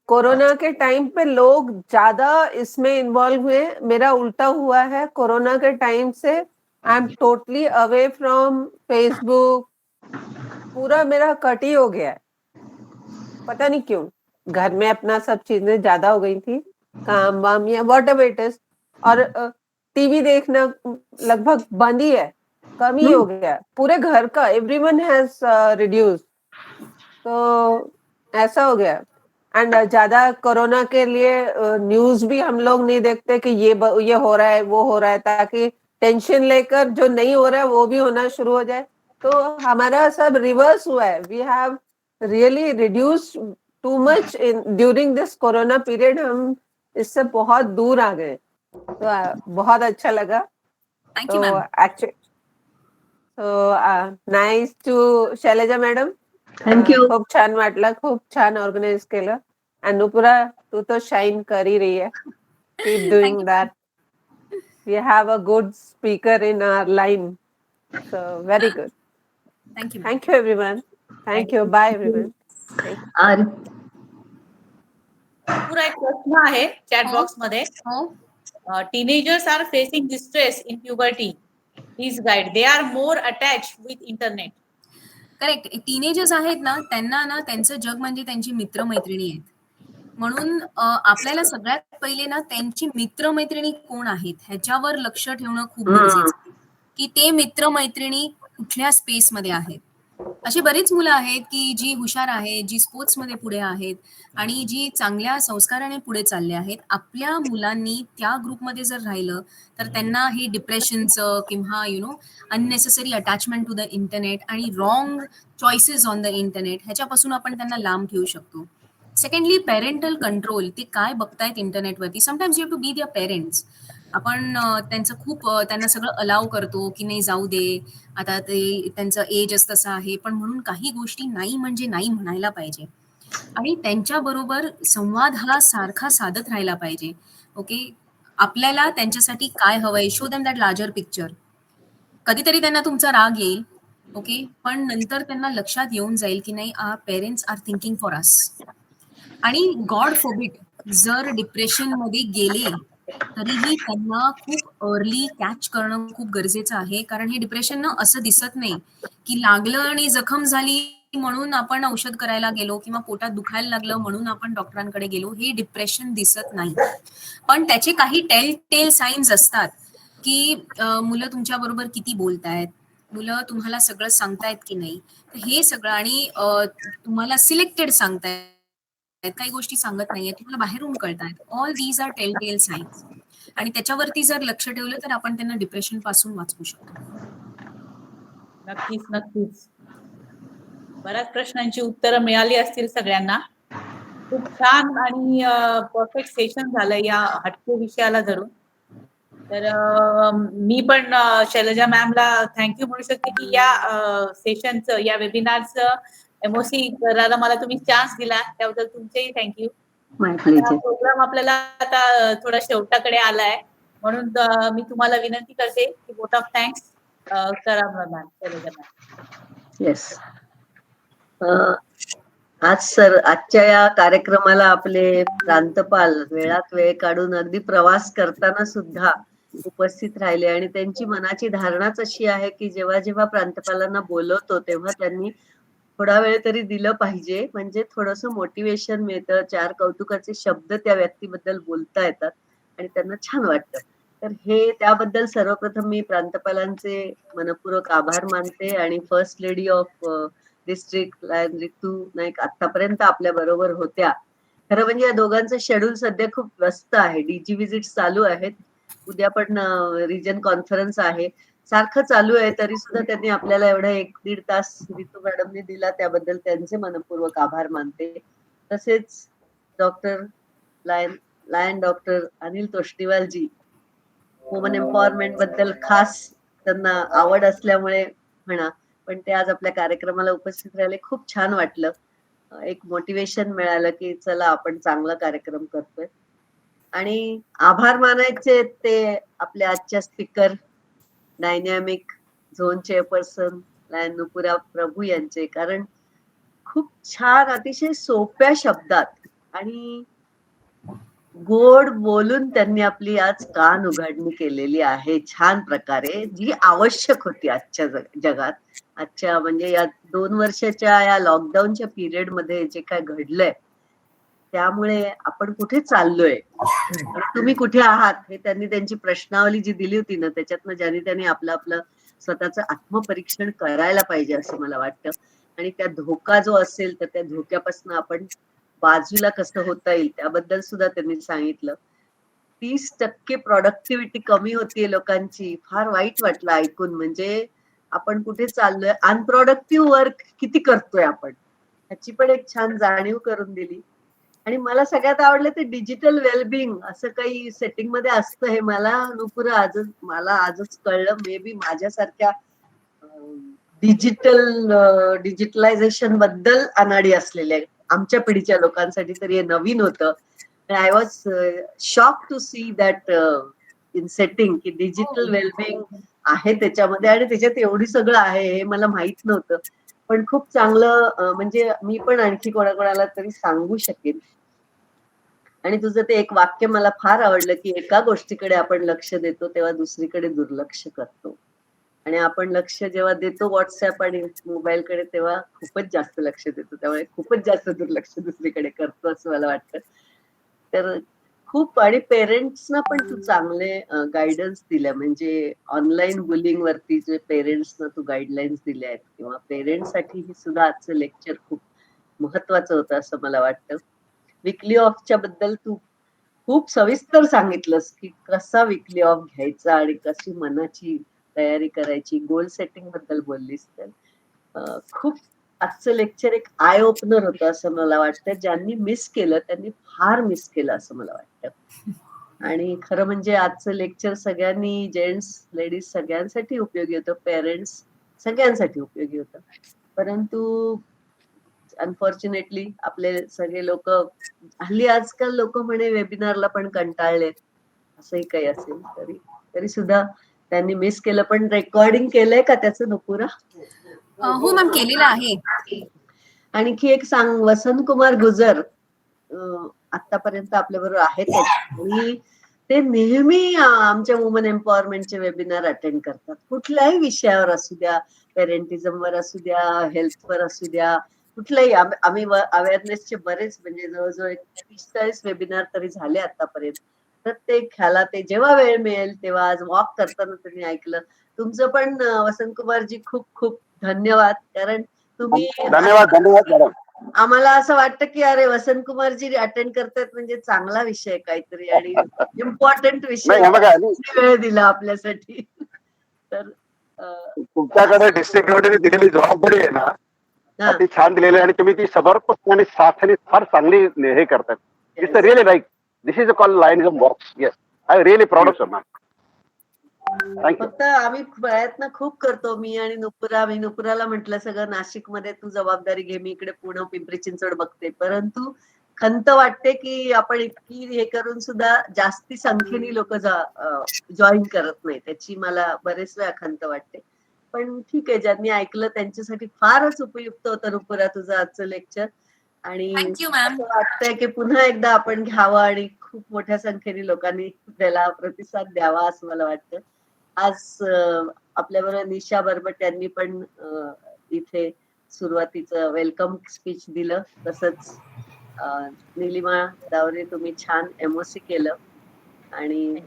corona के टाइम पे लोग ज्यादा इसमें इन्वॉल्व हुए. मेरा उल्टा हुआ है. कोरोना के टाइम से I am totally away from Facebook. पूरा मेरा कट ही हो गया है. पता नहीं क्यों. घर में अपना सब चीजें ज्यादा हो गई थी, काम वाम या व्हाट एवर इट इज, और टीवी देखना लगभग बंद ही है, कम ही हो गया पूरे घर का. Everyone has reduce. तो ऐसा हो गया. एंड ज्यादा कोरोना के लिए न्यूज भी हम लोग नहीं देखते कि ये हो रहा है, वो हो रहा है, ताकि टेंशन लेकर जो नहीं हो रहा है वो भी होना शुरू हो जाए. तो हमारा सब रिवर्स हुआ है. We have really reduced too much in during this corona period. हम इससे बहुत दूर आ गए. तो बहुत अच्छा लगा. तो actually nice to Shailaja madam. Thank you. खूप छान वाटलं, खूप छान ऑर्गनाइज केलं. आणि नुपुरा, तू तो शाईन कर ही रही है. Keep doing that. We have a good speaker in our line. So very good. Thank you everyone. Thank you. Bye everyone. पुरा एक प्रश्न आहे चॅट बॉक्स मध्ये. Teenagers are facing distress in puberty. Please guide. They are more attach with internet. Correct. Teenagers आहेत ना, त्यांना ना त्यांचं जग म्हणजे त्यांची मित्रमैत्रिणी आहेत. म्हणून आपल्याला सगळ्यात पहिले ना त्यांची मित्रमैत्रिणी कोण आहेत ह्याच्यावर लक्ष ठेवणं खूप गरजेचं, की ते मित्रमैत्रिणी कुठल्या स्पेसमध्ये आहेत. अशी बरीच मुलं आहेत की जी हुशार आहेत, जी स्पोर्ट्समध्ये पुढे आहेत आणि जी चांगल्या संस्काराने पुढे चालले आहेत. आपल्या मुलांनी त्या ग्रुपमध्ये जर राहिलं तर त्यांना हे डिप्रेशनचं किंवा unnecessary attachment to the internet आणि wrong choices on the internet ह्याच्यापासून आपण त्यांना लांब ठेवू शकतो. Secondly, parental control. ते काय बघतायत इंटरनेटवरती. Sometimes you have to be their parents. आपण त्यांना सगळं अलाव करतो की नाही जाऊ दे, आता ते त्यांचं एज तसं आहे, पण म्हणून काही गोष्टी नाही म्हणजे नाही म्हणायला पाहिजे आणि त्यांच्याबरोबर संवाद हा सारखा साधत राहायला पाहिजे. ओके, आपल्याला त्यांच्यासाठी काय हवंय, show them that larger picture. कधीतरी त्यांना तुमचा राग येईल, ओके, पण नंतर त्यांना लक्षात येऊन जाईल की नाही, our parents are thinking for us. आणि गॉड फोरबिड जर डिप्रेशन मध्ये गेले तरीही त्यांना खूप अर्ली कॅच करणं खूप गरजेचं आहे. कारण हे डिप्रेशन ना असं दिसत नाही की लागलं आणि जखम झाली म्हणून आपण औषध करायला गेलो किंवा पोटात दुखायला लागलं म्हणून आपण डॉक्टरांकडे गेलो. हे डिप्रेशन दिसत नाही, पण त्याचे काही टेल साईन्स असतात की मुलं तुमच्या बरोबर किती बोलतायत, मुलं तुम्हाला सगळं सांगतायत की नाही, हे सगळं, आणि तुम्हाला सिलेक्टेड सांगतायत, काही गोष्टी सांगत नाहीये, तुम्हाला बाहेरून कळतायत. All these are tell signs. आणि त्याच्यावरती जर लक्ष ठेवलं तर आपण त्यांना डिप्रेशन पासून वाचवू शकतो. नक्कीच नक्कीच. बऱ्याच प्रश्नांची उत्तरं मिळाली असतील सगळ्यांना. खूप छान आणि परफेक्ट सेशन झालं या हटके विषयाला धरून. तर मी पण शैलजा मॅमला थँक्यू म्हणू शकते की या सेशनचं, या वेबिनारचं एमओसी करायला मला तुम्ही चान्स दिला, त्याबद्दल तुमचेही थँक्यू. प्रोग्राम आपल्याला आता थोडा शेवटाकडे आलाय, म्हणून मी तुम्हाला विनंती करते की वोट ऑफ थँक्स करा मॅम, शैलजा मॅम. येस. आज सर, आजच्या या कार्यक्रमाला आपले प्रांतपाल वेळात वेळ काढून अगदी प्रवास करताना सुद्धा उपस्थित राहिले आणि त्यांची मनाची धारणाच अशी आहे की जेव्हा जेव्हा प्रांतपालांना बोलवतो तेव्हा त्यांनी थोडा वेळ तरी दिलं पाहिजे, म्हणजे थोडंसं मोटिवेशन मिळतं, 4 कौतुकाचे शब्द त्या व्यक्तीबद्दल बोलता येतात आणि त्यांना छान वाटतं. तर हे त्याबद्दल सर्वप्रथम मी प्रांतपालांचे मनपूर्वक आभार मानते आणि first lady of district Ritu Naik आतापर्यंत आपल्या बरोबर होत्या. खरं म्हणजे या दोघांचं शेड्यूल सध्या खूप व्यस्त आहे. डीजी विजिट्स चालू आहेत, उद्या पण रिजन कॉन्फरन्स आहे, सारखं चालू आहे, तरी सुद्धा त्यांनी आपल्याला एवढा 1-1.5 तास रितू मॅडमने दिला, त्याबद्दल त्यांचे मनपूर्वक आभार मानते. तसेच डॉक्टर लायन डॉक्टर अनिल तोष्णीवालजी, वुमन एम्पॉवरमेंट बद्दल खास त्यांना आवड असल्यामुळे म्हणा, पण ते आज आपल्या कार्यक्रमाला उपस्थित राहिले, खूप छान वाटलं. एक मोटिवेशन मिळालं की चला आपण चांगला कार्यक्रम करतोय. आणि आभार मानायचे ते आपल्या आजच्या स्पीकर, डायनॅमिक झोन चेअरपर्सन नुपुरा प्रभू यांचे, कारण खूप छान अतिशय सोप्या शब्दात आणि गोड बोलून त्यांनी आपली आज कान उघडणी केलेली आहे छान प्रकारे, जी आवश्यक होती आजच्या जगात. आजच्या म्हणजे या 2 वर्षाच्या या लॉकडाऊनच्या पिरियड मध्ये जे काय घडलंय, त्यामुळे आपण कुठे चाललोय, तुम्ही कुठे आहात, हे त्यांनी त्यांची प्रश्नावली जी दिली होती ना, त्याच्यातनं त्यांनी आपलं स्वतःचं आत्मपरीक्षण करायला पाहिजे असं मला वाटतं. आणि त्या धोका जो असेल तर त्या धोक्यापासून आपण बाजूला कसं होता येईल त्याबद्दल सुद्धा त्यांनी सांगितलं. 30% प्रोडक्टिव्हिटी कमी होतीये लोकांची, फार वाईट वाटलं ऐकून. म्हणजे आपण कुठे चाललोय, अनप्रोडक्टिव्ह वर्क किती करतोय आपण, ह्याची पण एक छान जाणीव करून दिली. आणि मला सगळ्यात आवडलं ते डिजिटल वेलबिंग असं काही सेटिंग मध्ये असतं, हे मला नुपुरा आजच कळलं. मे बी माझ्यासारख्या डिजिटलायझेशन बद्दल अनाडी असलेल्या आमच्या पिढीच्या लोकांसाठी तरी हे नवीन होतं. I was shock to see that in setting की डिजिटल वेलबिंग आहे त्याच्यामध्ये आणि त्याच्यात एवढी सगळं आहे हे मला माहित नव्हतं. पण खूप चांगलं, म्हणजे मी पण आणखी कोणाकोणाला तरी सांगू शकेन. आणि तुझं ते एक वाक्य मला फार आवडलं की एका गोष्टीकडे आपण लक्ष देतो तेव्हा दुसरीकडे दुर्लक्ष करतो, आणि आपण लक्ष जेव्हा देतो व्हॉट्सअप आणि मोबाईलकडे तेव्हा खूपच जास्त लक्ष देतो, त्यामुळे खूपच जास्त दुर्लक्ष दुसरीकडे करतो असं मला वाटतं. तर खूप, आणि पेरेंट्सना पण तू चांगले गायडन्स दिल्या, म्हणजे ऑनलाईन बुलिंग वरती जे पेरेंट्सना तू गाईडलाईन्स दिल्या आहेत, किंवा पेरेंट्ससाठी ही सुद्धा आजचं लेक्चर खूप महत्वाचं होतं असं मला वाटतं. विकली ऑफच्या बद्दल तू खूप सविस्तर सांगितलंस की कसा विकली ऑफ घ्यायचा आणि कशी मनाची तयारी करायची, गोल सेटिंग बद्दल बोललीस. तर खूप आजचं लेक्चर एक आय ओपनर होतं असं मला वाटतं. ज्यांनी मिस केलं त्यांनी फार मिस केलं असं मला वाटतं. आणि खरं म्हणजे आजचं लेक्चर सगळ्यांनी, जेंट्स लेडीज सगळ्यांसाठी उपयोगी होतं, पेरेंट्स सगळ्यांसाठी उपयोगी होतं. परंतु अनफॉर्च्युनेटली आपले सगळे लोक हल्ली, आजकाल लोक म्हणे वेबिनारला पण कंटाळलेत, असंही काही असेल तरी सुद्धा त्यांनी मिस केलं. पण रेकॉर्डिंग केलंय का त्याचं नुपुरा? हो मॅम, केलेलं आहे. आणखी एक सांग, वसंत कुमार गुजर आतापर्यंत आपल्या बरोबर आहेत आणि ते नेहमी आमच्या वुमन एम्पॉवरमेंटचे वेबिनार अटेंड करतात, कुठल्याही विषयावर असू द्या, पेरेंटिझम वर असू द्या, हेल्थवर असू द्या, कुठल्याही. आम्ही अवेअरनेसचे बरेच, म्हणजे जवळजवळ 30-40 वेबिनार तरी झाले आतापर्यंत. प्रत्येक ह्याला ते जेव्हा वेळ मिळेल तेव्हा, आज वॉक करताना त्यांनी ऐकलं. तुमचं पण वसंत कुमारजी खूप खूप धन्यवाद, कारण तुम्ही, धन्यवाद मॅडम. आम्हाला असं वाटतं की अरे वसंत कुमारजी अटेंड करतात म्हणजे चांगला विषय काहीतरी आणि इम्पॉर्टंट विषय, वेळ दिला आपल्यासाठी. तर तुमच्याकडे डिस्ट्रिक्ट लेवलने दिलेली जबाबदारी आहे ना, ती छान दिलेली आहे आणि तुम्ही ती समर्पक आणि साथाने फार चांगली हे करतात. It's really like this is a call Lionism box. Yes, I really proud of you ma'am. फक्त आम्ही प्रयत्न खूप करतो, मी आणि नुपुरा. मी नुपुराला म्हटलं सगळं नाशिकमध्ये तू जबाबदारी घे, मी इकडे पुणे पिंपरी चिंचवड बघते. परंतु खंत वाटते की आपण इतकी हे करून सुद्धा जास्ती संख्येने लोक जॉईन करत नाही, त्याची मला बरेच वेळा खंत वाटते. पण ठीक आहे, ज्यांनी ऐकलं त्यांच्यासाठी फारच उपयुक्त होतं नुपुरा तुझं आजचं लेक्चर. आणि थँक्यू मॅम. असं वाटतंय की पुन्हा एकदा आपण घ्यावं आणि खूप मोठ्या संख्येने लोकांनी त्याला प्रतिसाद द्यावा असं मला वाटतं. आज आपल्याबरोबर निशा बरबट यांनी पण इथे सुरुवातीचं वेलकम स्पीच दिलं. तसंच निलिमा दावरे तुम्ही छान एमओसी केलं आणि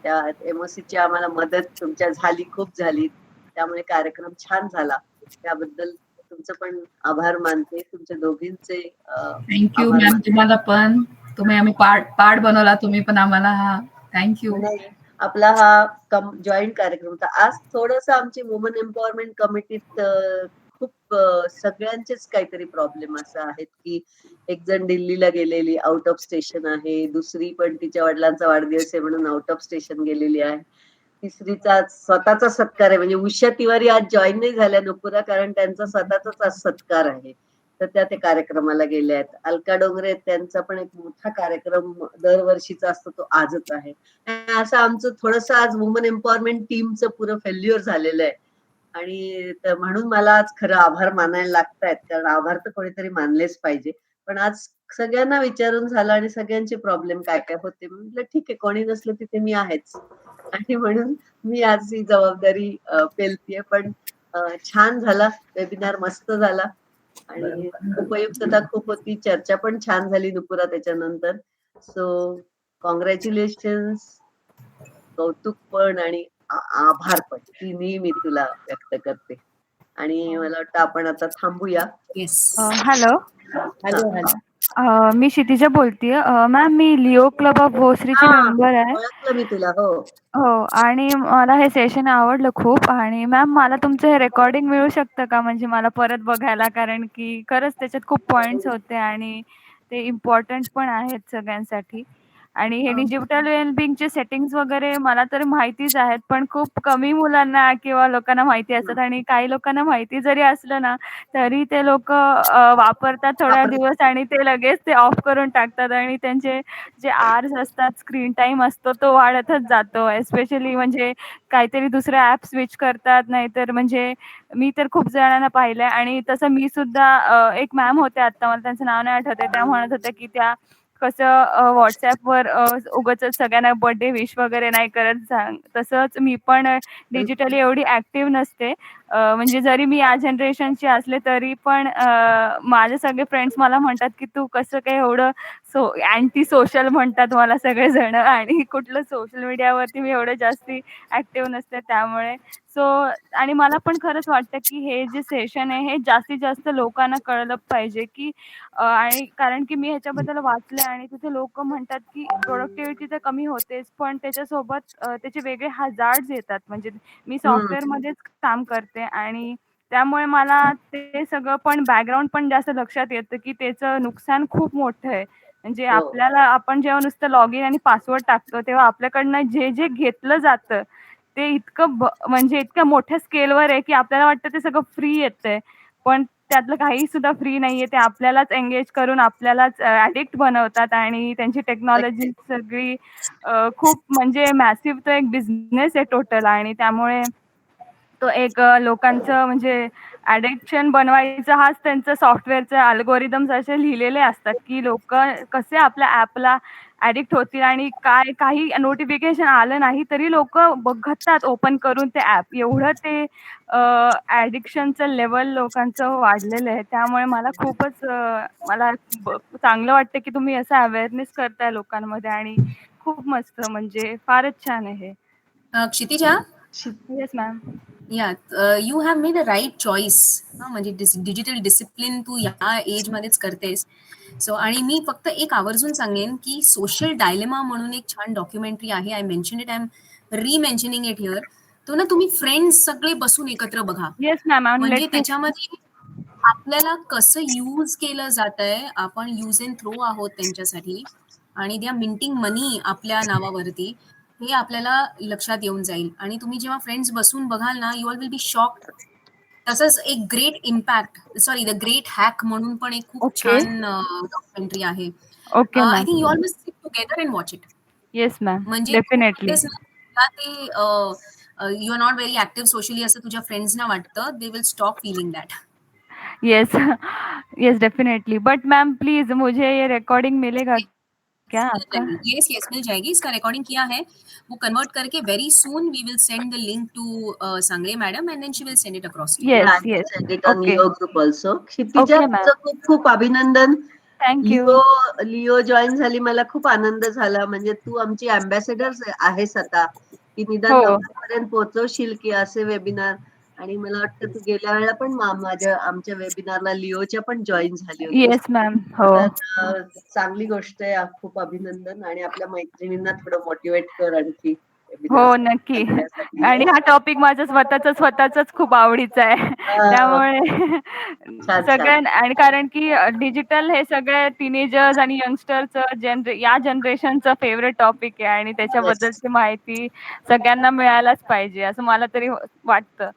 त्या एमओसीची आम्हाला मदत तुमच्या झाली, खूप झाली. त्यामुळे कार्यक्रम छान झाला. त्याबद्दल तुमचं पण आभार मानते, तुमच्या दोघींचे थँक्यू आभार मॅम, मानते. तुम्हाला पण. तुम्ही आम्ही पार्ट बनवला तुम्ही पण आम्हाला. थँक्यू. नाही, आपला हा जॉईंट कार्यक्रम होता. आज थोडस आमची वुमन एम्पॉवरमेंट कमिटीत खूप सगळ्यांचेच काहीतरी प्रॉब्लेम असं आहेत की एक जण दिल्लीला गेलेली, आउट ऑफ स्टेशन आहे. दुसरी पण तिच्या वडिलांचा वाढदिवस आहे म्हणून आउट ऑफ स्टेशन गेलेली आहे. तिसरीचा स्वतःचा सत्कार आहे, म्हणजे उषा तिवारी आज जॉईन नाही झाल्या नुपुरा, कारण त्यांचा स्वतःचाच आज सत्कार आहे, तर त्या ते कार्यक्रमाला गेल्या आहेत. अलका डोंगरे त्यांचा पण एक मोठा कार्यक्रम दरवर्षीचा असतो, तो आजच आहे. असं आमचं थोडस आज वुमन एम्पॉवरमेंट टीमचं पुरं फेल्युअर झालेलं आहे. आणि म्हणून मला आज खरं आभार मानायला लागतायत, कारण आभार तर कोणीतरी मानलेच पाहिजे. पण आज सगळ्यांना विचारून झालं आणि सगळ्यांचे प्रॉब्लेम काय काय होते, म्हटलं ठीक आहे, कोणी नसलं तिथे मी आहेच. आणि म्हणून मी आज ही जबाबदारी पेलतीये. पण छान झाला वेबिनार, मस्त झाला आणि उपयुक्तता खूप होती. चर्चा पण छान झाली नुपुरा त्याच्यानंतर. सो कॉंग्रॅच्युलेशन्स, कौतुक पण आणि आभार पण, तिन्ही मी तुला व्यक्त करते. आणि मला वाटतं आपण आता थांबूया. हॅलो. Hello hello. मी क्षितिजा बोलतेय. मॅम मी लिओ क्लब ऑफ भोसरीची मेंबर आहे. ओळखलं मी तुला. हो हो, आणि मला हे सेशन आवडलं खूप. आणि मॅम मला तुमचं हे रेकॉर्डिंग मिळू शकतं का, म्हणजे मला परत बघायला, कारण की खरंच त्याच्यात खूप पॉइंट्स होते आणि ते इम्पॉर्टंट पण आहेत सगळ्यांसाठी. आणि हे डिजिटल वेलबिंगचे सेटिंग्स वगैरे मला तर माहितीच आहेत, पण खूप कमी मुलांना किंवा लोकांना माहिती असतात. आणि काही लोकांना माहिती जरी असलं ना, तरी ते लोक वापरतात थोड्या दिवस आणि ते लगेच ते ऑफ करून टाकतात. आणि त्यांचे जे आवर्स असतात, स्क्रीन टाइम असतो, तो वाढतच जातो. एस्पेशली म्हणजे काहीतरी दुसरं ॲप स्विच करतात, नाहीतर म्हणजे मी तर खूप जणांना पाहिलंय. आणि तसं मी सुद्धा एक मॅम होत्या, आता मला त्यांचं नाव नाही आठवत आहे, त्या म्हणत होत्या की त्या कसं व्हॉट्सॲपवर उगाचच सगळ्यांना बर्थडे विश वगैरे नाही करत. तसंच मी पण डिजिटली एवढी ॲक्टिव्ह नसते. म्हणजे जरी मी या जनरेशनची असले तरी पण माझे सगळे फ्रेंड्स मला म्हणतात की तू कसं काय एवढं अँटी सोशल म्हणतात मला सगळेजण. आणि कुठलं सोशल मीडियावरती मी एवढं जास्ती ॲक्टिव्ह नसते त्यामुळे. आणि मला पण खरंच वाटतं की हे जे सेशन आहे हे जास्तीत जास्त लोकांना कळलं पाहिजे की आणि कारण की मी ह्याच्याबद्दल वाचलं आणि तिथे लोक म्हणतात की प्रोडक्टिव्हिटी तर कमी होतेच, पण त्याच्यासोबत त्याचे वेगळे हजार्ड्स येतात. म्हणजे मी सॉफ्टवेअरमध्येच काम करते आणि त्यामुळे मला ते सगळं पण बॅकग्राऊंड पण जास्त लक्षात येतं की त्याचं नुकसान खूप मोठं आहे. म्हणजे आपल्याला आपण जेव्हा नुसतं लॉग इन आणि पासवर्ड टाकतो तेव्हा आपल्याकडनं जे जे घेतलं जातं ते इतकं म्हणजे इतक्या मोठ्या स्केलवर आहे की आपल्याला वाटतं ते सगळं फ्री येतंय, पण त्यातलं काही सुद्धा फ्री नाहीये. ते आपल्यालाच एंगेज करून आपल्यालाच ॲडिक्ट बनवतात आणि त्यांची टेक्नॉलॉजी सगळी खूप म्हणजे मॅसिव्ह तो एक बिझनेस आहे टोटल. आणि त्यामुळे तो एक लोकांचं म्हणजे ॲडिक्शन बनवायचा हाच त्यांचं सॉफ्टवेअरचे अल्गोरिदम्स असे लिहिलेले असतात की लोक कसे आपल्या ॲपला ॲडिक्ट होतील आणि काय काही नोटिफिकेशन आलं नाही तरी लोक बघतात ओपन करून ते ॲप. एवढं ते ॲडिक्शनचं लेवल लोकांचं वाढलेलं आहे. त्यामुळे मला खूपच मला चांगलं वाटतं की तुम्ही असं अवेअरनेस करताय लोकांमध्ये आणि खूप मस्त, म्हणजे फारच छान आहे. Kshitija, yes ma'am. You have made a right choice. म्हणजे डिजिटल डिसिप्लिन तू या एजमध्येच करतेस. सो आणि मी फक्त एक आवर्जून सांगेन की सोशल डायलेमा म्हणून एक छान डॉक्युमेंटरी आहे. I mention it, I am rementioning it here. तो ना तुम्ही फ्रेंड्स सगळे बसून एकत्र बघा. येस मॅम, म्हणजे त्याच्यामध्ये आपल्याला कसं यूज केलं जातंय, आपण यूज अँड थ्रो आहोत त्यांच्यासाठी आणि दे आर मिंटिंग मनी आपल्या नावावरती. हे आपल्याला लक्षात येऊन जाईल आणि तुम्ही जेव्हा फ्रेंड्स बसून बघाल ना, you all will be shocked. तसंच एक great impact the great hack म्हणून पण एक खूप ओके. छान डॉक्युमेंटरी आहे. Okay I ma'am. Think you all must sit together and watch it. Yes ma'am, म्हणजे डेफिनेटली. ते you are not very active socially असं तुझ्या फ्रेंड्सना वाटतं, they will stop feeling that. Yes yes definitely. But ma'am please मुझे ये recording मिलेगा क्या आपका? यस यस मिल जाएगी. इसका रिकॉर्डिंग किया है, वो कन्वर्ट करके very soon we will send the link to Sangle madam and then she will send it across to. Yes Yeah, yes. send it on okay Leo group also. Kshitija, okay ma'am. तुझं खूप खूप अभिनंदन. Thank you. Leo join झाली, मला खूप आनंद झाला. म्हणजे तू आमची अँबॅसेडर आहेस आता, की निदान हो. लोकांपर्यंत पोहोचवशील की असे वेबिनार. आणि मला वाटतं तू गेल्या वेळेला पण आमच्या वेबिनारला लिओच्या पण जॉईन झाली होतीस. Yes ma'am. हो. तर चांगली गोष्ट आहे. खूप अभिनंदन. आणि आपल्या मैत्रिणींना थोडं मोटिवेट कर आणखी हो webinars नक्की. करण्यासाठी. आणि हा टॉपिक माझं स्वतःच खूप आवडीचा आहे. त्यामुळे छान सगळ्यां आणि कारण की डिजिटल हे सगळे टीनेजर्स आणि यंगस्टरचं या जनरेशनचं फेवरेट टॉपिक आहे आणि त्याच्याबद्दलची माहिती सगळ्यांना मिळायलाच पाहिजे असं मला तरी वाटतं.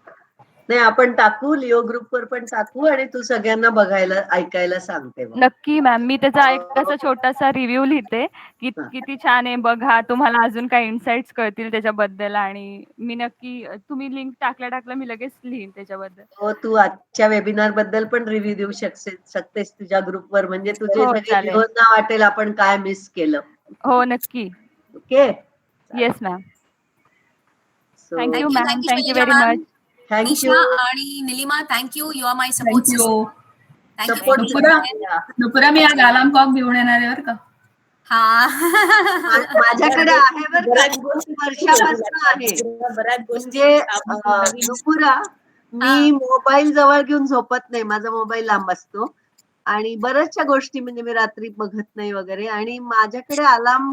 नाही, आपण टाकू, लिओ ग्रुपवर पण टाकू आणि तू सगळ्यांना बघायला ऐकायला सांगते मग. नक्की मॅम. मी त्याचा एक असा छोटासा रिव्ह्यू लिहिते की किती छान आहे बघा, तुम्हाला अजून काही इन्साइट्स कळतील त्याच्याबद्दल. आणि मी नक्की तुम्ही लिंक टाकल्या मी लगेच लिहीन त्याच्याबद्दल. हो, तू आजच्या वेबिनार बद्दल पण रिव्ह्यू देऊ शकतेस तुझ्या ग्रुपवर. म्हणजे तुझे हो सगळे चालेल. लिओना वाटेल आपण काय मिस केलं. हो नक्की. Okay. Yes ma'am. So thank you ma'am. Thank you thank you Shailaja very ma'am. Much. Thank you. Nisha आणि Nilima, thank you. You are my support thank you. Sister. Support Nupura मी आज अलार्म क्लॉक घेऊन येणार आहे बरं का. माझ्याकडे आहे बरं का, 2 वर्षापासून आहे. म्हणजे नुपुरा, मी मोबाईल जवळ घेऊन झोपत नाही. माझा मोबाईल लांब असतो आणि बऱ्याचशा गोष्टी म्हणजे मी रात्री बघत नाही वगैरे. आणि माझ्याकडे अलार्म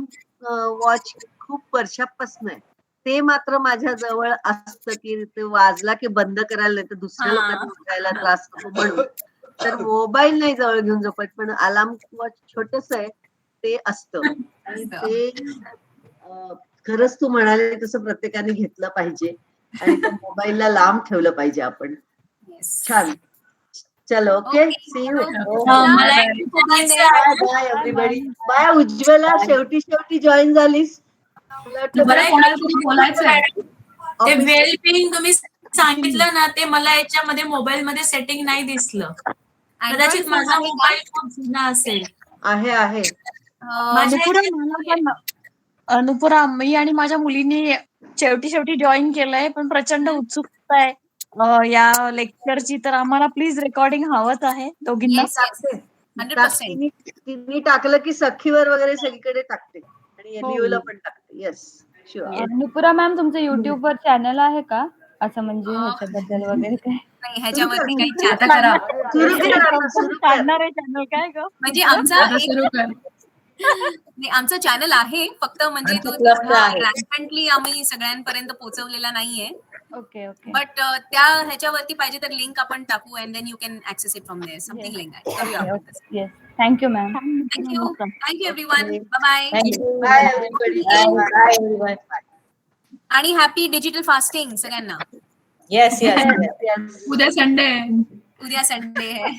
वॉच खूप वर्षापासून आहे. ते मात्र माझ्या जवळ असतं की ते वाजला की बंद करायला, नाही तर दुसऱ्या लोकांना उठायला त्रास नको म्हणून. तर मोबाईल नाही जवळ घेऊन झोपत, पण अलार्म वॉच छोटस आहे ते असतं. आणि ते खरंच तू म्हणाले तसं प्रत्येकाने घेतलं पाहिजे आणि त्या मोबाईलला लांब ठेवलं पाहिजे आपण. छान. चलो, okay, see you. Bye everybody. Bye Ujjwala, शेवटी जॉईन झालीस. मला कोणाला तरी बोलायचंय. ते वेल बिंग तुम्ही सांगितलं ना, ते मला याच्यामध्ये मोबाईल मध्ये सेटिंग नाही दिसलं. कदाचित माझा मोबाईल खूप जुना असेल. आहे. नुपुरा, मी आणि माझ्या मुलीने शेवटी जॉईन केलंय, पण प्रचंड उत्सुकता आहे या लेक्चरची. तर आम्हाला प्लीज रेकॉर्डिंग हवंच आहे दोघींना. तिने टाकलं की सखीवर वगैरे सगळीकडे टाकते आणि लिओला पण टाकते. Yes, sure. नुपुरा मॅम, तुमचं युट्यूब वर चॅनल आहे का असं, म्हणजे ह्याच्याबद्दल वगैरे काय? नाही, ह्याच्यावरती काही आता करा. सुरू काढणार आहे चॅनल काय ग? म्हणजे आमचा चॅनल आहे, फक्त म्हणजे तो ट्रान्सपरंटली आम्ही सगळ्यांपर्यंत पोहोचवलेला नाहीये. Okay okay. बट त्या ह्याच्यावरती पाहिजे तर लिंक आपण टाकू and then you can access it from there, something like that. करूया आपण. Yes. Thank you ma'am. Thank you everyone. Bye bye everybody. आणि हॅपी डिजिटल फास्टिंग सगळ्यांना. Yes yes. Yes. उद्या संडे आहे.